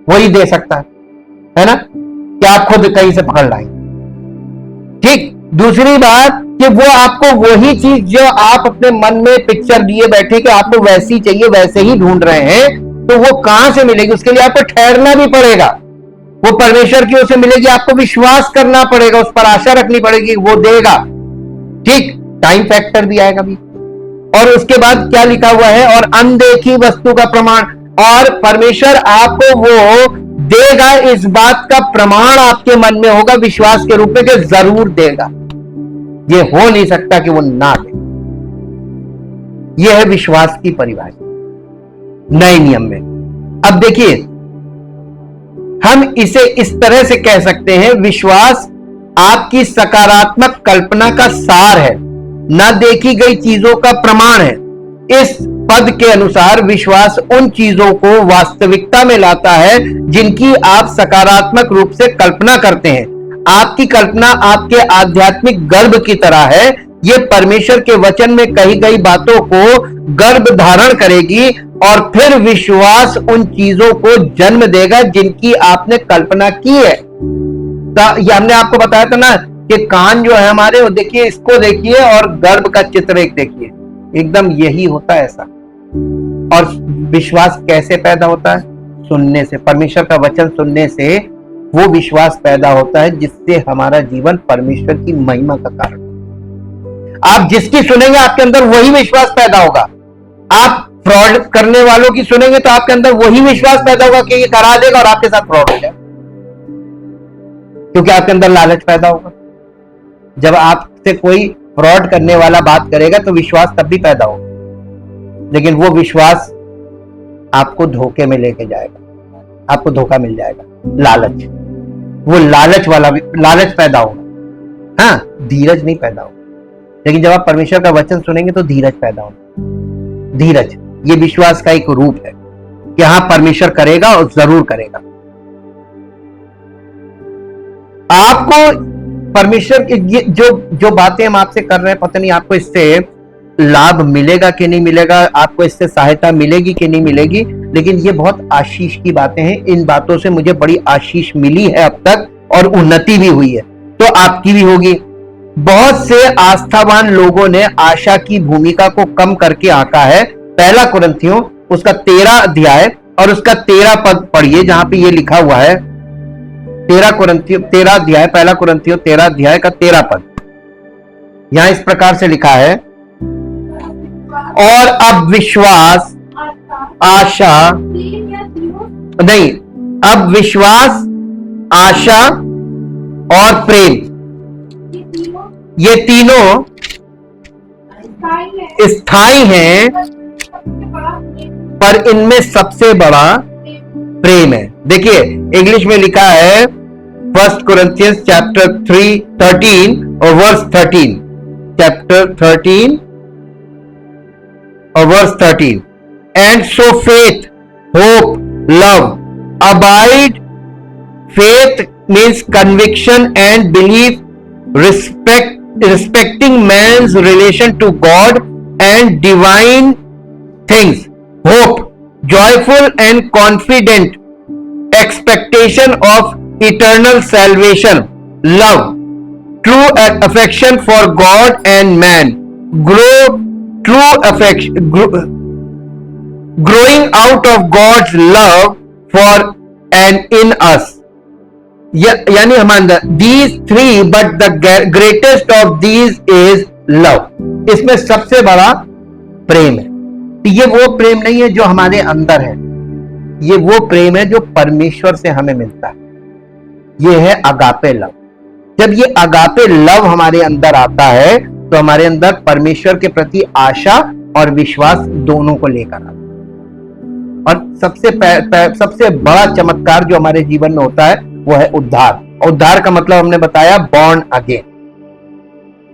वही दे सकता है ना, कि आप खुद कहीं से पकड़ लाएंगे। ठीक? दूसरी बात कि वो आपको वही चीज जो आप अपने मन में पिक्चर लिए बैठे कि आपको वैसी चाहिए, वैसे ही ढूंढ रहे हैं, तो वो कहां से मिलेगी? उसके लिए आपको ठहरना भी पड़ेगा। वो परमेश्वर की ओर से मिलेगी, आपको विश्वास करना पड़ेगा, उस पर आशा रखनी पड़ेगी, वो देगा। ठीक? टाइम फैक्टर भी आएगा भी। और उसके बाद क्या लिखा हुआ है? और अनदेखी वस्तु का प्रमाण। और परमेश्वर आपको वो देगा, इस बात का प्रमाण आपके मन में होगा विश्वास के रूप में कि जरूर देगा। ये हो नहीं सकता कि वो ना दे। यह है विश्वास की परिभाषा नए नियम में। अब देखिए, हम इसे इस तरह से कह सकते हैं, विश्वास आपकी सकारात्मक कल्पना का सार है, न देखी गई चीजों का प्रमाण है। इस पद के अनुसार विश्वास उन चीजों को वास्तविकता में लाता है जिनकी आप सकारात्मक रूप से कल्पना करते हैं। आपकी कल्पना आपके आध्यात्मिक गर्भ की तरह है। यह परमेश्वर के वचन में कही गई बातों को गर्भ धारण करेगी और फिर विश्वास उन चीजों को जन्म देगा जिनकी आपने कल्पना की है। ये हमने आपको बताया था ना कि कान जो है हमारे, वो देखिए, इसको देखिए और गर्भ का चित्र एक देखिए, एकदम यही होता है ऐसा। और विश्वास कैसे पैदा होता है? सुनने से। परमेश्वर का वचन सुनने से वो विश्वास पैदा होता है जिससे हमारा जीवन परमेश्वर की महिमा का कारण। आप जिसकी सुनेंगे आपके अंदर वही विश्वास पैदा होगा। आप फ्रॉड करने वालों की सुनेंगे तो आपके अंदर वही विश्वास पैदा होगा कि ये करा देगा और आपके साथ फ्रॉड हो जाए, क्योंकि आपके अंदर लालच पैदा होगा। जब आपसे कोई फ्रॉड करने वाला बात करेगा तो विश्वास तब भी पैदा होगा, लेकिन वो विश्वास आपको धोखे में लेके जाएगा, आपको धोखा मिल जाएगा। लालच, वो लालच पैदा होगा। हाँ, धीरज नहीं पैदा होगा। लेकिन जब आप परमेश्वर का वचन सुनेंगे तो धीरज पैदा होगा। धीरज ये विश्वास का एक रूप है कि हाँ, परमेश्वर करेगा और जरूर करेगा। आपको परमेश्वर की जो बातें हम आपसे कर रहे हैं, पता नहीं आपको इससे लाभ मिलेगा कि नहीं मिलेगा, आपको इससे सहायता मिलेगी कि नहीं मिलेगी, लेकिन ये बहुत आशीष की बातें हैं। इन बातों से मुझे बड़ी आशीष मिली है अब तक और उन्नति भी हुई है, तो आपकी भी होगी। बहुत से आस्थावान लोगों ने आशा की भूमिका को कम करके आंका है। पहला कुरिन्थियों उसका 13 अध्याय और उसका 13 पद पढ़िए, जहां पे ये लिखा हुआ है। 13 अध्याय, पहला कुरिन्थियों 13 अध्याय का 13 पद। यहां इस प्रकार से लिखा है, और अब विश्वास, आशा नहीं, अब विश्वास, आशा और प्रेम, ये तीनों स्थायी हैं, पर इनमें सबसे बड़ा प्रेम है। देखिए इंग्लिश में लिखा है 1 Corinthians chapter 13 और verse 13, chapter 13 और verse 13, and so faith, hope, love abide. Faith means conviction and belief, respecting man's relation to God and divine things. Hope, joyful and confident expectation of eternal salvation. Love, true affection for God and man. Growing out of God's love for and in us. यानी हमारे अंदर these three, but the greatest of these is love. इसमें सबसे बड़ा प्रेम है। ये वो प्रेम नहीं है जो हमारे अंदर है, ये वो प्रेम है जो परमेश्वर से हमें मिलता है। ये है अगापे लव। जब ये अगापे लव हमारे अंदर आता है तो हमारे अंदर परमेश्वर के प्रति आशा और विश्वास दोनों को लेकर आता है। और सबसे बड़ा चमत्कार जो हमारे जीवन में होता है वो है उद्धार। उद्धार का मतलब हमने बताया बॉर्न अगेन,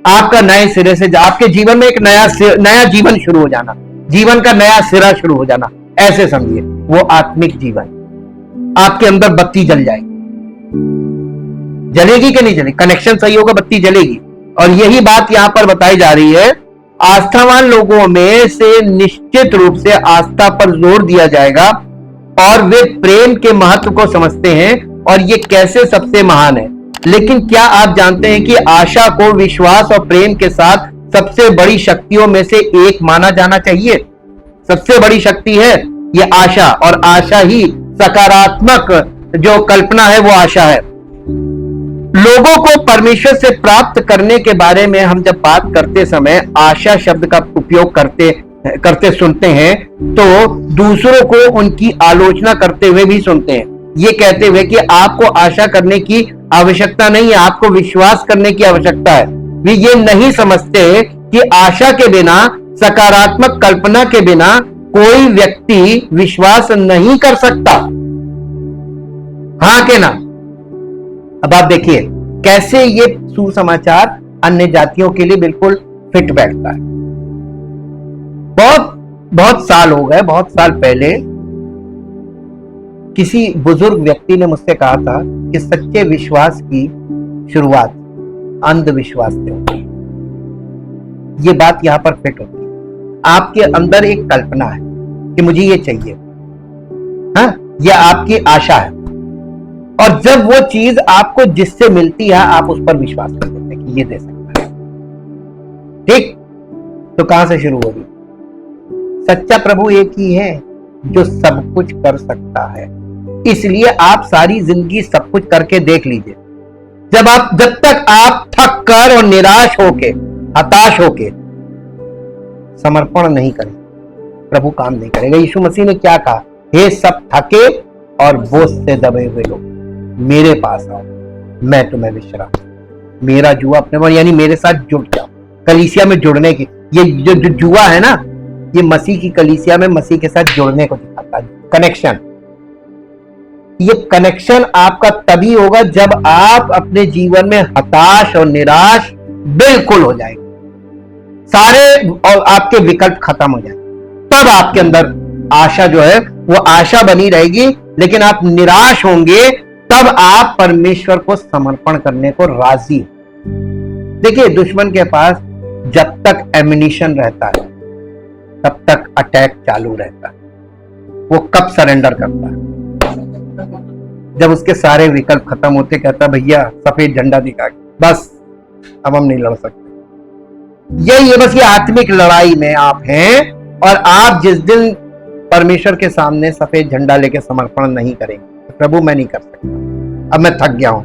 आपका नए सिरे से, आपके जीवन में एक नया जीवन शुरू हो जाना, जीवन का नया सिरा शुरू हो जाना, ऐसे समझिए। वो आत्मिक जीवन, आपके अंदर बत्ती जल जाएगी। जलेगी कि नहीं जलेगी? कनेक्शन सही होगा, बत्ती जलेगी। और यही बात यहां पर बताई जा रही है। आस्थावान लोगों में से निश्चित रूप से आस्था पर जोर दिया जाएगा और वे प्रेम के महत्व को समझते हैं और ये कैसे सबसे महान है। लेकिन क्या आप जानते हैं कि आशा को विश्वास और प्रेम के साथ सबसे बड़ी शक्तियों में से एक माना जाना चाहिए? सबसे बड़ी शक्ति है ये आशा, और आशा ही सकारात्मक जो कल्पना है वो आशा है। लोगों को परमेश्वर से प्राप्त करने के बारे में हम जब बात करते समय आशा शब्द का उपयोग करते सुनते हैं तो दूसरों को उनकी आलोचना करते हुए भी सुनते हैं, ये कहते हुए कि आपको आशा करने की आवश्यकता नहीं है, आपको विश्वास करने की आवश्यकता है। वे ये नहीं समझते कि आशा के बिना, सकारात्मक कल्पना के बिना कोई व्यक्ति विश्वास नहीं कर सकता। हाँ के ना? अब आप देखिए कैसे ये सुसमाचार अन्य जातियों के लिए बिल्कुल फिट बैठता है। बहुत साल हो गए, बहुत साल पहले किसी बुजुर्ग व्यक्ति ने मुझसे कहा था कि सच्चे विश्वास की शुरुआत अंधविश्वास से होती है। ये बात यहां पर फिट होती है। आपके अंदर एक कल्पना है कि मुझे ये चाहिए, हाँ, यह आपकी आशा है, और जब वो चीज आपको जिससे मिलती है आप उस पर विश्वास कर देते हैं कि ये दे सकता है। ठीक, तो कहां से शुरू होगी? सच्चा प्रभु एक ही है जो सब कुछ कर सकता है, इसलिए आप सारी जिंदगी सब कुछ करके देख लीजिए। जब तक आप थक कर और निराश होके, हताश होके समर्पण नहीं करें, प्रभु काम नहीं करेगा। यीशु मसीह ने क्या कहा? हे सब थके और बोझ से दबे हुए लोग मेरे पास आओ, मैं तुम्हें विश्राम। मेरा जुआ अपने पर, यानी मेरे साथ जुड़ जाओ। कलीसिया में जुड़ने की, ये जो जुआ है ना, ये मसीह की कलीसिया में मसीह के साथ जुड़ने को दिखाता है। कनेक्शन, ये कनेक्शन आपका तभी होगा जब आप अपने जीवन में हताश और निराश बिल्कुल हो जाएंगे, सारे और आपके विकल्प खत्म हो जाएंगे, तब आपके अंदर आशा जो है वो आशा बनी रहेगी। लेकिन आप निराश होंगे तब आप परमेश्वर को समर्पण करने को राजी। देखिए दुश्मन के पास जब तक एमिनिशन रहता है तब तक अटैक चालू रहता है। वो कब सरेंडर करता है? जब उसके सारे विकल्प खत्म होते, कहता भैया सफेद झंडा दिखा, बस अब हम नहीं लड़ सकते। यही है बस, ये आत्मिक लड़ाई में आप हैं। और आप जिस दिन परमेश्वर के सामने सफेद झंडा लेके समर्पण नहीं करेंगे, तो प्रभु मैं नहीं कर सकता, अब मैं थक गया हूं,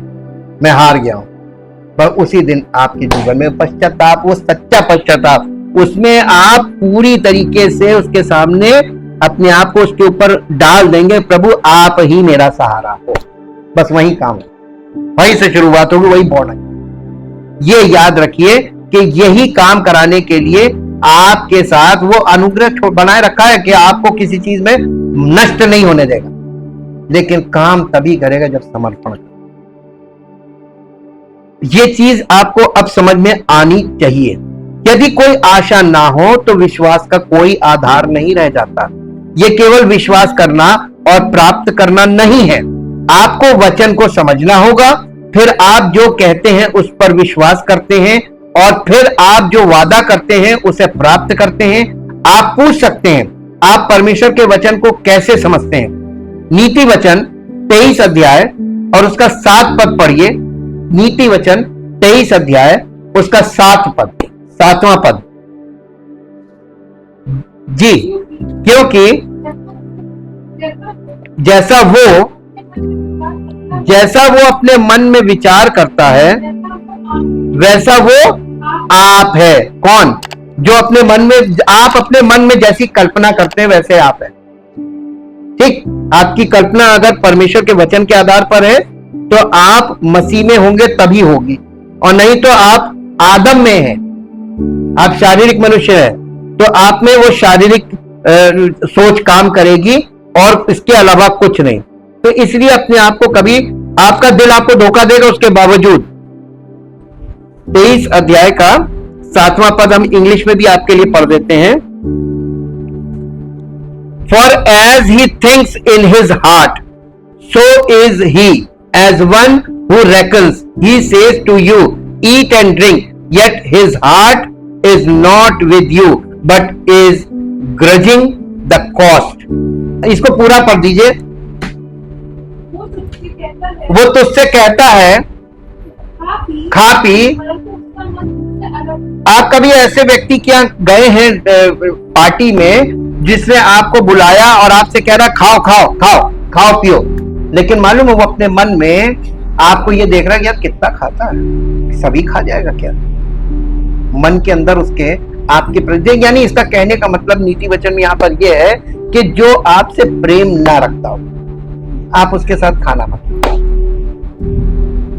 मैं हार गया हूं, पर उसी दिन आपके जीवन में पश्चाताप, वो सच्चा पश्चाताप उसमें आप पूरी तरीके से उसके सामने अपने आप को उसके ऊपर डाल देंगे, प्रभु आप ही मेरा सहारा हो। बस वही काम है, वहीं से शुरुआत होगी, वही बॉर्डर। ये याद रखिए कि यही काम कराने के लिए आपके साथ वो अनुग्रह बनाए रखा है कि आपको किसी चीज में नष्ट नहीं होने देगा, लेकिन काम तभी करेगा जब समर्पण करेगा। ये चीज आपको अब समझ में आनी चाहिए। यदि कोई आशा ना हो तो विश्वास का कोई आधार नहीं रह जाता। ये केवल विश्वास करना और प्राप्त करना नहीं है। आपको वचन को समझना होगा, फिर आप जो कहते हैं उस पर विश्वास करते हैं, और फिर आप जो वादा करते हैं उसे प्राप्त करते हैं। आप पूछ सकते हैं, आप परमेश्वर के वचन को कैसे समझते हैं? नीति वचन 23 अध्याय और उसका 7 पद पढ़िए। नीति वचन 23 अध्याय उसका 7 पद, 7वां पद। जी, क्योंकि जैसा वो अपने मन में विचार करता है वैसा वो आप है। कौन? जो अपने मन में, आप अपने मन में जैसी कल्पना करते हैं वैसे आप है। ठीक, आपकी कल्पना अगर परमेश्वर के वचन के आधार पर है तो आप मसीह में होंगे तभी होगी, और नहीं तो आप आदम में हैं, आप शारीरिक मनुष्य हैं, तो आप में वो शारीरिक सोच काम करेगी और इसके अलावा कुछ नहीं। तो इसलिए अपने आप को कभी, आपका दिल आपको धोखा देगा उसके बावजूद। 23 अध्याय का 7वां पद हम इंग्लिश में भी आपके लिए पढ़ देते हैं। For as he thinks in his heart, so is he. As one who reckons, he says to you, eat and drink, yet his heart is not with you, but is grudging the cost. इसको पूरा पढ़ दीजिए। वो तुझसे कहता है खा पी। आप कभी ऐसे व्यक्ति के यहाँ गए हैं पार्टी में जिसने आपको बुलाया और आपसे कह रहा खाओ खाओ खाओ खाओ पियो, लेकिन मालूम है वो अपने मन में आपको ये देख रहा है कि यार कितना खाता है, सभी खा जाएगा क्या? मन के अंदर उसके आपके प्रति, यानी इसका कहने का मतलब नीति वचन में यहाँ पर यह है कि जो आपसे प्रेम ना रखता हो आप उसके साथ खाना मत करो,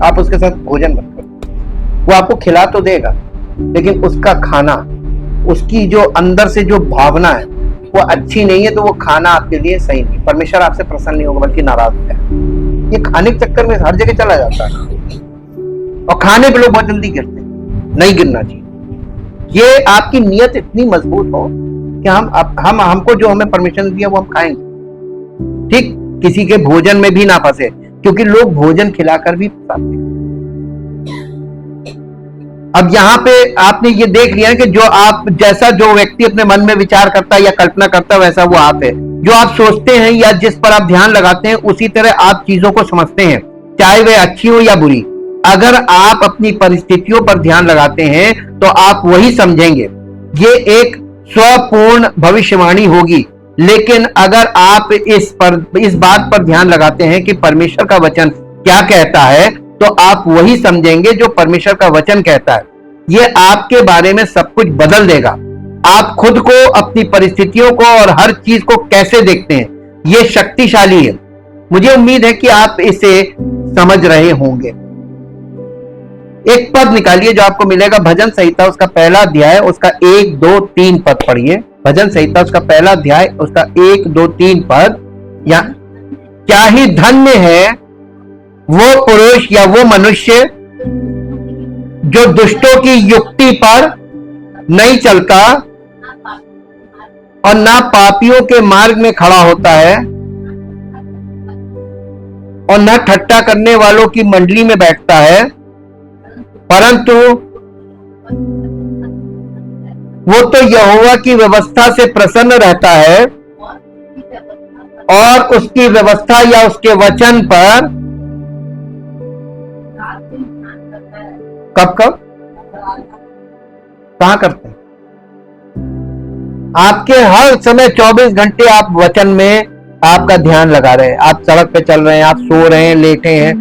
आप उसके साथ भोजन मत करो। वो आपको खिला तो देगा, लेकिन उसका खाना, उसकी जो अंदर से जो भावना है वो अच्छी नहीं है, तो वो खाना आपके लिए सही नहीं। परमेश्वर आपसे प्रसन्न नहीं होगा बल्कि नाराज है। ये खाने के चक्कर में हर जगह चला जाता है, और खाने पे लोग बहुत जल्दी गिरते हैं। नहीं गिरना चाहिए। ये आपकी नीयत इतनी मजबूत हो कि हमको जो हमें परमिशन दिया वो हम खाएंगे। ठीक, किसी के भोजन में भी ना फंसे, क्योंकि लोग भोजन खिलाकर भी फंसाते हैं। अब यहाँ पे आपने ये देख लिया कि जो व्यक्ति अपने मन में विचार करता है या कल्पना करता है वैसा वो आप है। जो आप सोचते हैं या जिस पर आप ध्यान लगाते हैं उसी तरह आप चीजों को समझते हैं, चाहे वे अच्छी हो या बुरी। अगर आप अपनी परिस्थितियों पर ध्यान लगाते हैं तो आप वही समझेंगे। ये एक स्वपूर्ण भविष्यवाणी होगी, लेकिन अगर आप इस बात पर ध्यान लगाते हैं कि परमेश्वर का वचन क्या कहता है तो आप वही समझेंगे जो परमेश्वर का वचन कहता है। ये आपके बारे में सब कुछ बदल देगा। आप खुद को, अपनी परिस्थितियों को और हर चीज को कैसे देखते हैं, ये शक्तिशाली है। मुझे उम्मीद है कि आप इसे समझ रहे होंगे। एक पद निकालिए जो आपको मिलेगा, भजन संहिता उसका पहला अध्याय उसका 1, 2, 3 पद पढ़िए। भजन संहिता उसका पहला अध्याय उसका 1, 2, 3 पद। या क्या ही धन्य है वो पुरुष या वो मनुष्य जो दुष्टों की युक्ति पर नहीं चलता और ना पापियों के मार्ग में खड़ा होता है और न ठट्टा करने वालों की मंडली में बैठता है, परंतु वो तो यहोवा की व्यवस्था से प्रसन्न रहता है और उसकी व्यवस्था या उसके वचन पर कब कहां करते हैं? आपके हर समय 24 घंटे आप वचन में आपका ध्यान लगा रहे हैं। आप सड़क पे चल रहे हैं, आप सो रहे हैं, लेटे हैं,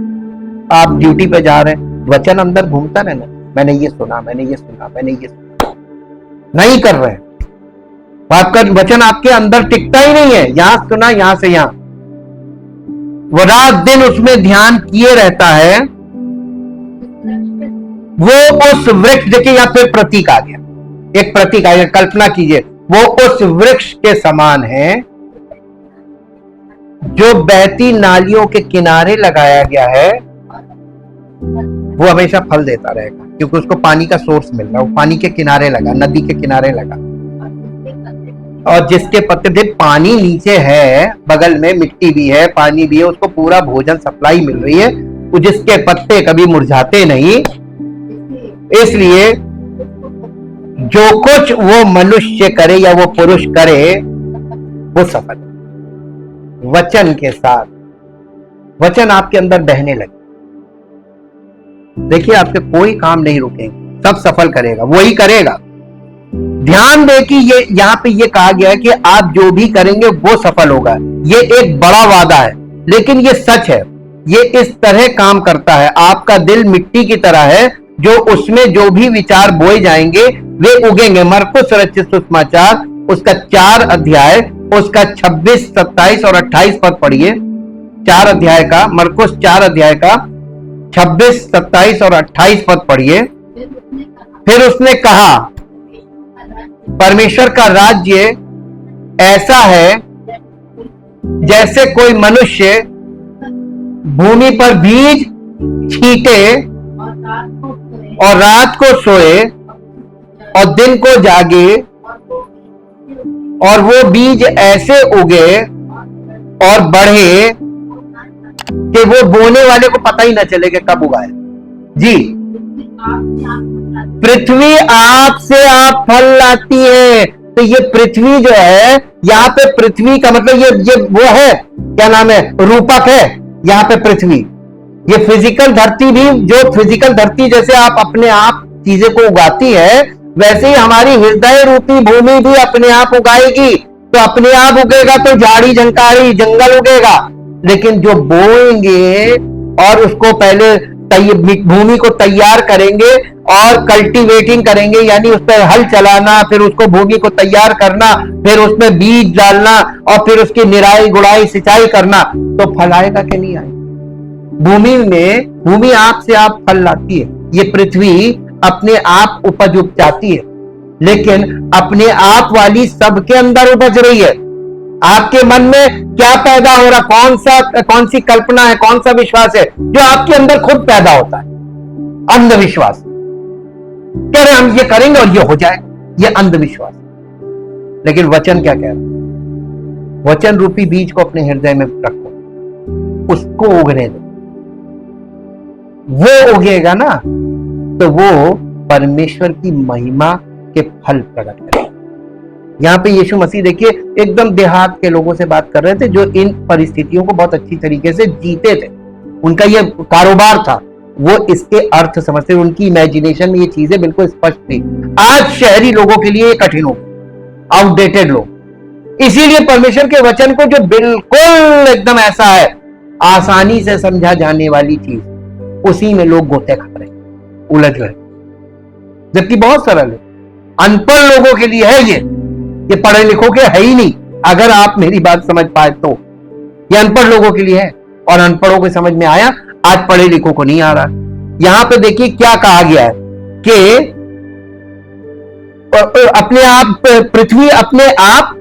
आप ड्यूटी पे जा रहे हैं, वचन अंदर घूमता रहना। मैंने ये सुना, मैंने ये सुना, मैंने ये सुना। नहीं कर रहे हैं। आपका वचन आपके अंदर टिकता ही नहीं है। यहां सुना, यहां से यहां, वो रात दिन उसमें ध्यान किए रहता है। वो उस वृक्ष, देखिए यहां पे प्रतीक आ गया, एक प्रतीक आ गया। कल्पना कीजिए, वो उस वृक्ष के समान है जो बहती नालियों के किनारे लगाया गया है। वो हमेशा फल देता रहेगा क्योंकि उसको पानी का सोर्स मिल रहा है। वो पानी के किनारे लगा, नदी के किनारे लगा, और जिसके पत्ते, देख पानी नीचे है, बगल में मिट्टी भी है, पानी भी है, उसको पूरा भोजन सप्लाई मिल रही है। वो जिसके पत्ते कभी मुरझाते नहीं। इसलिए जो कुछ वो मनुष्य करे या वो पुरुष करे, वो सफल। वचन के साथ, वचन आपके अंदर बहने लगे, देखिए आपके कोई काम नहीं रुकेंगे, सब सफल करेगा, वही करेगा। ध्यान दे कि ये यहां पे ये कहा गया है कि आप जो भी करेंगे वो सफल होगा। ये एक बड़ा वादा है, लेकिन ये सच है। ये इस तरह काम करता है। आपका दिल मिट्टी की तरह है, जो उसमें जो भी विचार बोए जाएंगे वे उगेंगे। मरकुस रचित सुसमाचार उसका 4 अध्याय, उसका 26, 27 और 28 पद पढ़िए। 4 अध्याय का, मरकुस 4 अध्याय का 26, 27 और 28 पद पढ़िए। फिर उसने कहा, परमेश्वर का राज्य ऐसा है जैसे कोई मनुष्य भूमि पर बीज छींटे और रात को सोए और दिन को जागे, और वो बीज ऐसे उगे और बढ़े कि वो बोने वाले को पता ही ना चले कि कब उगाए। जी, पृथ्वी आप से आप फल लाती है। तो ये पृथ्वी जो है, यहाँ पे पृथ्वी का मतलब ये वो है, क्या नाम है, रूपक है यहाँ पे पृथ्वी। ये फिजिकल धरती भी, जो फिजिकल धरती जैसे आप अपने आप चीजें को उगाती है, वैसे ही हमारी हृदय रूपी भूमि भी अपने आप उगाएगी। तो अपने आप उगेगा तो झाड़ी झंकारी जंगल उगेगा, लेकिन जो बोएंगे और उसको पहले भूमि को तैयार करेंगे और कल्टीवेटिंग करेंगे, यानी उस पर हल चलाना, फिर उसको भूमि को तैयार करना, फिर उसमें बीज डालना और फिर उसकी निराई गुड़ाई सिंचाई करना, तो फल आएगा कि नहीं आएगा? भूमि आप से आप फल लाती है। ये पृथ्वी अपने आप उपज उपजाती है, लेकिन अपने आप वाली सबके अंदर उपज रही है। आपके मन में क्या पैदा हो रहा, कौन सी कल्पना है, कौन सा विश्वास है जो आपके अंदर खुद पैदा होता है? अंधविश्वास। कह रहे हम ये करेंगे और ये हो जाए, ये अंधविश्वास। लेकिन वचन क्या कह रहा है? वचन रूपी बीज को अपने हृदय में रखो, उसको उगने दो। वो उगेगा ना, तो वो परमेश्वर की महिमा के फल प्रकट करेगा। यहां पे यीशु मसीह देखिए एकदम देहात के लोगों से बात कर रहे थे, जो इन परिस्थितियों को बहुत अच्छी तरीके से जीते थे। उनका ये कारोबार था, वो इसके अर्थ समझते, उनकी इमेजिनेशन में ये चीजें बिल्कुल स्पष्ट थी। आज शहरी लोगों के लिए ये कठिन हो, आउटडेटेड लोग। इसीलिए परमेश्वर के वचन को, जो बिल्कुल एकदम ऐसा है, आसानी से समझा जाने वाली चीज, उसी में लोग गोते खा रहे, उलझ रहे, जबकि बहुत सरल है। अनपढ़ लोगों के लिए है ये पढ़े लिखों के है ही नहीं। अगर आप मेरी बात समझ पाए तो ये अनपढ़ लोगों के लिए है, और अनपढ़ों को समझ में आया, आज पढ़े लिखों को नहीं आ रहा। यहां पे देखिए क्या कहा गया है कि अपने आप, पृथ्वी अपने आप,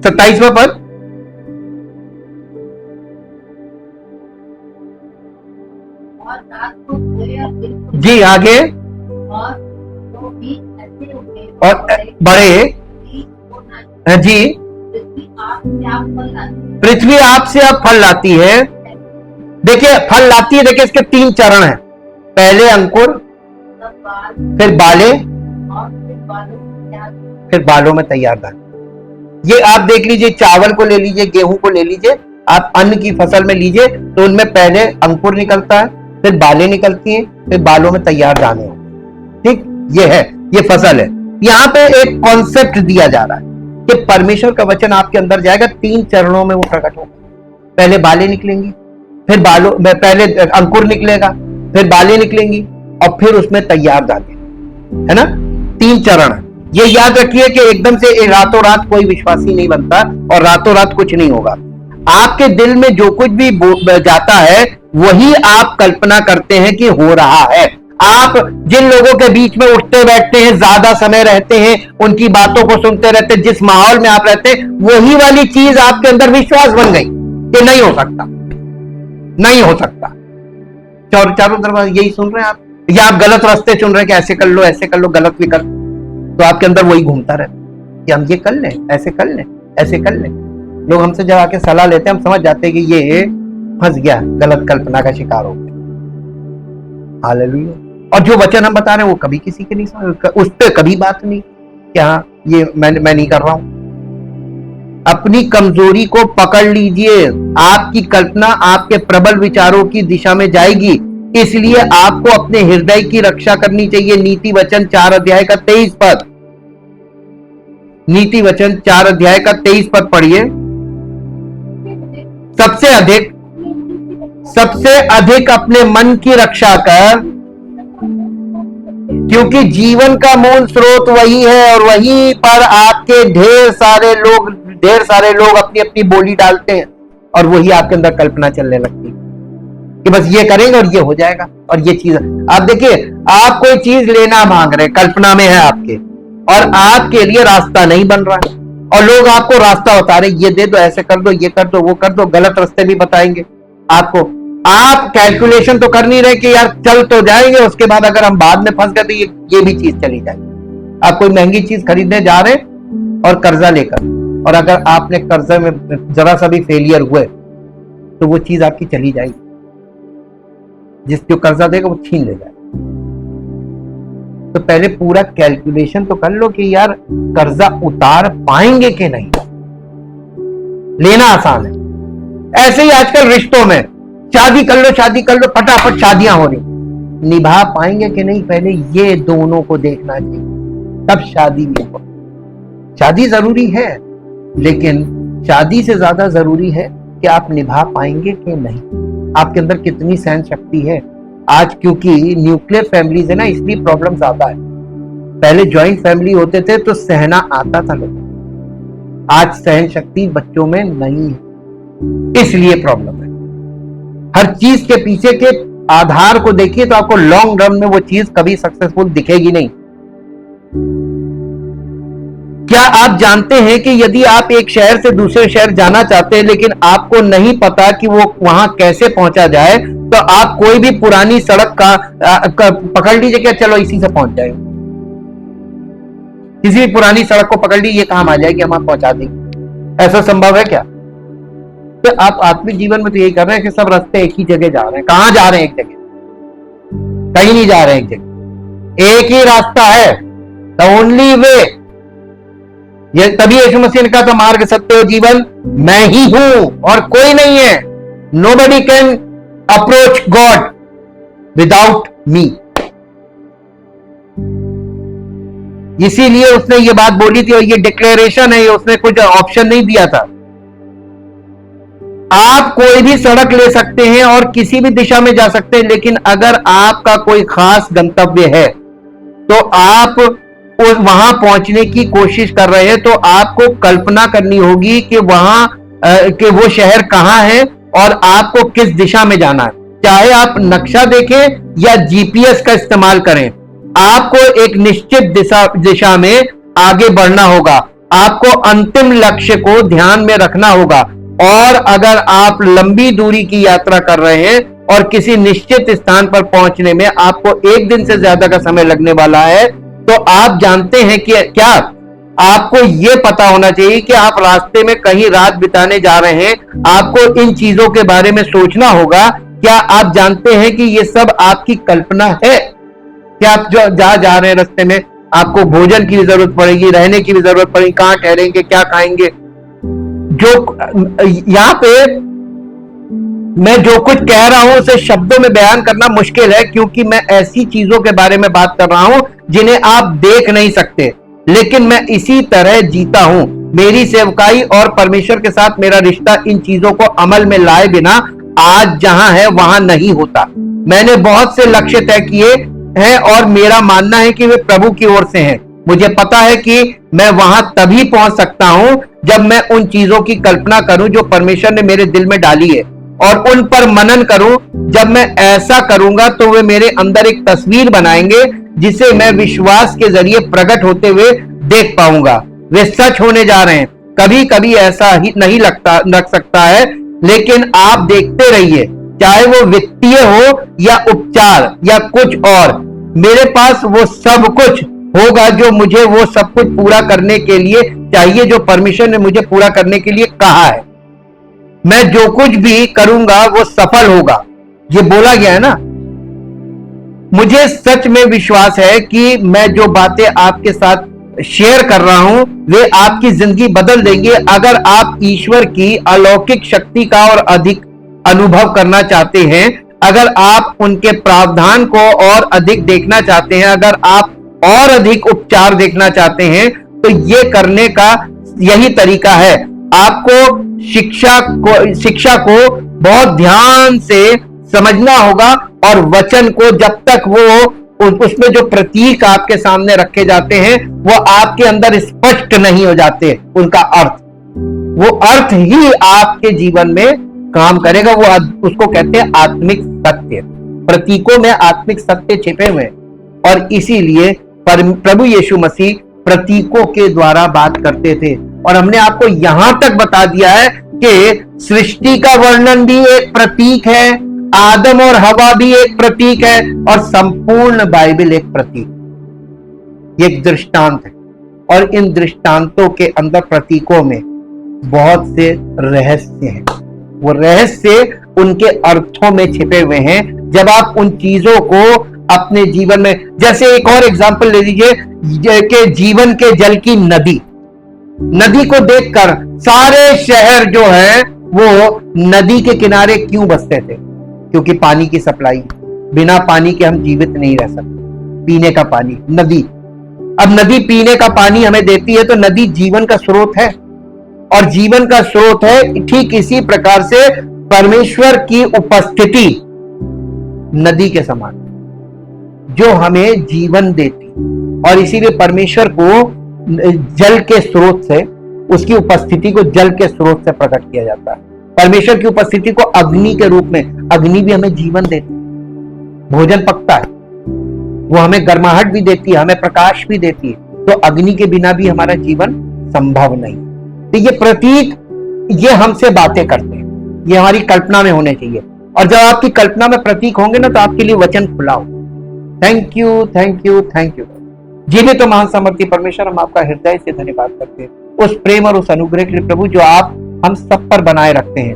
27वां पद, जी आगे, और बड़े, जी, पृथ्वी आप से आप फल लाती है। देखिए फल लाती है, देखिए इसके 3 चरण हैं। पहले अंकुर, फिर बाले, फिर बालों में तैयार दाने। ये आप देख लीजिए, चावल को ले लीजिए, गेहूं को ले लीजिए, आप अन्न की फसल में लीजिए, तो उनमें पहले अंकुर निकलता है, फिर बालें निकलती हैं, फिर बालों में तैयार दाने। ठीक, ये है, ये फसल है। यहां पे एक कॉन्सेप्ट दिया जा रहा है कि परमेश्वर का वचन आपके अंदर जाएगा, 3 चरणों में वो प्रकट होगा। पहले बालें निकलेंगी, फिर बालों में, पहले अंकुर निकलेगा, फिर बालें निकलेंगी, और फिर उसमें तैयार दाने। है ना, 3 चरण। ये याद रखिए कि एकदम से रातों रात कोई विश्वासी नहीं बनता और रातों रात कुछ नहीं होगा। आपके दिल में जो कुछ भी जाता है वही आप कल्पना करते हैं कि हो रहा है। आप जिन लोगों के बीच में उठते बैठते हैं, ज्यादा समय रहते हैं, उनकी बातों को सुनते रहते हैं, जिस माहौल में आप रहते हैं, वही वाली चीज आपके अंदर विश्वास बन गई कि नहीं हो सकता, नहीं हो सकता। चारों तरफ यही सुन रहे हैं आप, या आप गलत रास्ते चुन रहे हैं कि ऐसे कर लो, ऐसे कर लो, गलत भी कर, तो आपके अंदर वही घूमता रहता कि हम ये कर लें, ऐसे कर लें, ऐसे कर लें। लोग हमसे जब आके सलाह लेते हैं, हम समझ जाते हैं कि ये फंस गया, गलत कल्पना का शिकार हो गया। हालेलुया। और जो वचन हम बता रहे हैं वो कभी किसी के नहीं समझ, उस पर कभी बात नहीं कि हाँ ये मैं नहीं कर रहा हूं। अपनी कमजोरी को पकड़ लीजिए। आपकी कल्पना आपके प्रबल विचारों की दिशा में जाएगी, इसलिए आपको अपने हृदय की रक्षा करनी चाहिए। नीति वचन 4 अध्याय का 23 पद, नीति वचन 4 अध्याय का 23 पद पढ़िए। सबसे अधिक अपने मन की रक्षा कर, क्योंकि जीवन का मूल स्रोत वही है और वहीं पर आपके ढेर सारे लोग अपनी अपनी बोली डालते हैं और वही आपके अंदर कल्पना चलने लगती है कि बस ये करेंगे और ये हो जाएगा। और ये चीज आप देखिए, आप कोई चीज लेना मांग रहे, कल्पना में है आपके, और आपके लिए रास्ता नहीं बन रहा है, और लोग आपको रास्ता बता रहे, ये दे दो, ऐसे कर दो, ये कर दो, वो कर दो, गलत रास्ते भी बताएंगे आपको। आप कैलकुलेशन तो कर नहीं रहे कि यार चल तो जाएंगे, उसके बाद अगर हम बाद में फंस गए तो ये भी चीज चली जाएगी। आप कोई महंगी चीज खरीदने जा रहे और कर्जा लेकर, और अगर आपने कर्जा में जरा सा भी फेलियर हुए तो वो चीज आपकी चली जाएगी, जो कर्जा देगा वो छीन ले जाएगा। तो पहले पूरा कैलकुलेशन तो कर लो कि यार कर्जा उतार पाएंगे कि नहीं। लेना आसान है। ऐसे ही आजकल रिश्तों में शादी कर लो, फटाफट शादियां हो रही, निभा पाएंगे कि नहीं, पहले ये दोनों को देखना चाहिए, तब शादी भी हो। शादी जरूरी है, लेकिन शादी से ज्यादा जरूरी है कि आप निभा पाएंगे कि नहीं, आपके अंदर कितनी सहन शक्ति है। आज क्योंकि न्यूक्लियर फैमिलीज है ना, इसलिए प्रॉब्लम ज्यादा है। पहले जॉइंट फैमिली होते थे तो सहना आता था लोगों, आज सहन शक्ति बच्चों में नहीं है, इसलिए प्रॉब्लम है। हर चीज के पीछे के आधार को देखिए तो आपको लॉन्ग रन में वो चीज कभी सक्सेसफुल दिखेगी नहीं। क्या आप जानते हैं कि यदि आप एक शहर से दूसरे शहर जाना चाहते हैं, लेकिन आपको नहीं पता कि वो वहां कैसे पहुंचा जाए, तो आप कोई भी पुरानी सड़क का पकड़ लीजिए, क्या चलो इसी से पहुंच जाएंगे, किसी भी पुरानी सड़क को पकड़ लीजिए, ये काम आ जाएगी, हम आप पहुंचा देंगे। ऐसा संभव है क्या? तो आप आत्मिक जीवन में तो यही कर रहे हैं कि सब रास्ते एक ही जगह जा रहे हैं। कहां जा रहे हैं? एक जगह, कहीं नहीं जा रहे हैं, एक जगह, एक ही रास्ता है, द ओनली वे। ये तभी यीशु मसीह ने कहा था, मार्ग, सत्य और जीवन मैं ही हूं और कोई नहीं है। Nobody can approach God without me. इसीलिए उसने ये बात बोली थी, और ये डिक्लेरेशन है, उसने कुछ ऑप्शन नहीं दिया था। आप कोई भी सड़क ले सकते हैं और किसी भी दिशा में जा सकते हैं, लेकिन अगर आपका कोई खास गंतव्य है तो आप वहां पहुंचने की कोशिश कर रहे हैं, तो आपको कल्पना करनी होगी कि वहां कि वो शहर कहां है और आपको किस दिशा में जाना है। चाहे आप नक्शा देखें या जीपीएस का इस्तेमाल करें, आपको एक निश्चित दिशा में आगे बढ़ना होगा। आपको अंतिम लक्ष्य को ध्यान में रखना होगा। और अगर आप लंबी दूरी की यात्रा कर रहे हैं और किसी निश्चित स्थान पर पहुंचने में आपको 1 दिन से ज्यादा का समय लगने वाला है, तो आप जानते हैं कि क्या आपको यह पता होना चाहिए कि आप रास्ते में कहीं रात बिताने जा रहे हैं। आपको इन चीजों के बारे में सोचना होगा। क्या आप जानते हैं कि ये सब आपकी कल्पना है? क्या आप जो जहां जा रहे हैं रास्ते में आपको भोजन की भी जरूरत पड़ेगी, रहने की भी जरूरत पड़ेगी, कहां ठहरेंगे, क्या खाएंगे। जो यहां पे मैं जो कुछ कह रहा हूं उसे शब्दों में बयान करना मुश्किल है, क्योंकि मैं ऐसी चीजों के बारे में बात कर रहा हूं जिन्हें आप देख नहीं सकते, लेकिन मैं इसी तरह जीता हूं। मेरी सेवकाई और परमेश्वर के साथ मेरा रिश्ता इन चीजों को अमल में लाए बिना आज जहां है वहां नहीं होता। मैंने बहुत से लक्ष्य तय किए, हैं और मेरा मानना है कि वे प्रभु की ओर से हैं। मुझे पता है कि मैं वहां तभी पहुंच सकता हूं जब मैं उन चीजों की कल्पना करूं जो परमेश्वर ने मेरे दिल में डाली है, और उन पर मनन करूं। जब मैं ऐसा करूंगा तो वे मेरे अंदर एक तस्वीर बनाएंगे जिसे मैं विश्वास के जरिए प्रकट होते हुए देख पाऊंगा। वे सच होने जा रहे हैं। कभी कभी ऐसा ही नहीं लग सकता है, लेकिन आप देखते रहिए, चाहे वो वित्तीय हो या उपचार या कुछ और, मेरे पास वो सब कुछ होगा जो मुझे वो सब कुछ पूरा करने के लिए चाहिए, जो परमेश्वर ने मुझे पूरा करने के लिए कहा है। मैं जो कुछ भी करूंगा वो सफल होगा, ये बोला गया है ना। मुझे सच में विश्वास है कि मैं जो बातें आपके साथ शेयर कर रहा हूं वे आपकी जिंदगी बदल देंगे। अगर आप ईश्वर की अलौकिक शक्ति का और अधिक अनुभव करना चाहते हैं, अगर आप उनके प्रावधान को और अधिक देखना चाहते हैं, अगर आप और अधिक उपचार देखना चाहते हैं, तो ये करने का यही तरीका है। आपको शिक्षा को बहुत ध्यान से समझना होगा, और वचन को जब तक वो उसमें जो प्रतीक आपके सामने रखे जाते हैं वो आपके अंदर स्पष्ट नहीं हो जाते, उनका अर्थ, वो अर्थ ही आपके जीवन में काम करेगा। वो उसको कहते हैं आत्मिक सत्य। प्रतीकों में आत्मिक सत्य छिपे हुए, और इसीलिए प्रभु यीशु मसीह प्रतीकों के द्वारा बात करते थे। और हमने आपको यहां तक बता दिया है कि सृष्टि का वर्णन भी एक प्रतीक है, आदम और हवा भी एक प्रतीक है, और संपूर्ण बाइबल एक प्रतीक, एक दृष्टांत है। और इन दृष्टांतों के अंदर, प्रतीकों में बहुत से रहस्य हैं। वो रहस्य उनके अर्थों में छिपे हुए हैं। जब आप उन चीजों को अपने जीवन में, जैसे एक और एग्जांपल ले लीजिए कि जीवन के जल की नदी को देखकर सारे शहर जो है वो नदी के किनारे क्यों बसते थे? क्योंकि पानी की सप्लाई, बिना पानी के हम जीवित नहीं रह सकते। पीने का पानी, नदी, अब नदी पीने का पानी हमें देती है, तो नदी जीवन का स्रोत है, और जीवन का स्रोत है। ठीक इसी प्रकार से परमेश्वर की उपस्थिति नदी के समान, जो हमें जीवन देती, और इसीलिए परमेश्वर को जल के स्रोत से, उसकी उपस्थिति को जल के स्रोत से प्रकट किया जाता है। परमेश्वर की उपस्थिति को अग्नि के रूप में, अग्नि भी हमें जीवन देती, भोजन पकता है, वो हमें गर्माहट भी देती है, हमें प्रकाश भी देती है। तो अग्नि के बिना भी हमारा जीवन संभव नहीं। तो ये प्रतीक, ये हमसे बातें करते हैं, ये हमारी कल्पना में होने चाहिए। और जब आपकी कल्पना में प्रतीक होंगे ना, तो आपके लिए वचन खुला हो। Thank you, thank you, thank you. जीवित तो महान सामर्थी परमेश्वर, हम आपका हृदय से धन्यवाद करते हैं उस प्रेम और उस अनुग्रह के लिए प्रभु, जो आप हम सब पर बनाए रखते हैं।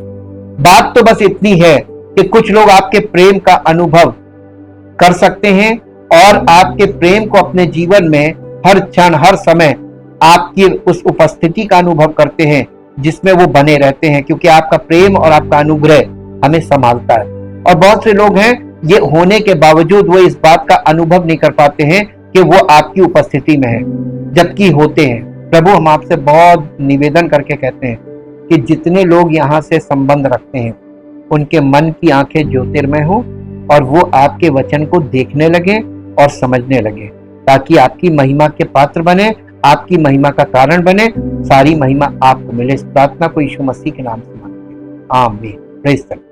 बात तो बस इतनी है कि कुछ लोग आपके प्रेम का अनुभव कर सकते हैं, और आपके प्रेम को अपने जीवन में हर क्षण, हर समय आपकी उस उपस्थिति का अनुभव करते हैं, जिसमें वो बने रहते हैं, क्योंकि आपका प्रेम और आपका अनुग्रह हमें संभालता है। और बहुत से लोग हैं, ये होने के बावजूद वो इस बात का अनुभव नहीं कर पाते हैं कि वो आपकी उपस्थिति में है, जबकि होते हैं। प्रभु, हम आपसे बहुत निवेदन करके कहते हैं कि जितने लोग यहाँ से संबंध रखते हैं, उनके मन की आंखें ज्योतिर्मय हो, और वो आपके वचन को देखने लगे और समझने लगे, ताकि आपकी महिमा के पात्र बने, आपकी महिमा का कारण बने। सारी महिमा आपको मिले। इस प्रार्थना को यीशु मसीह के नाम से मांगते हैं, आमीन। Praise the Lord.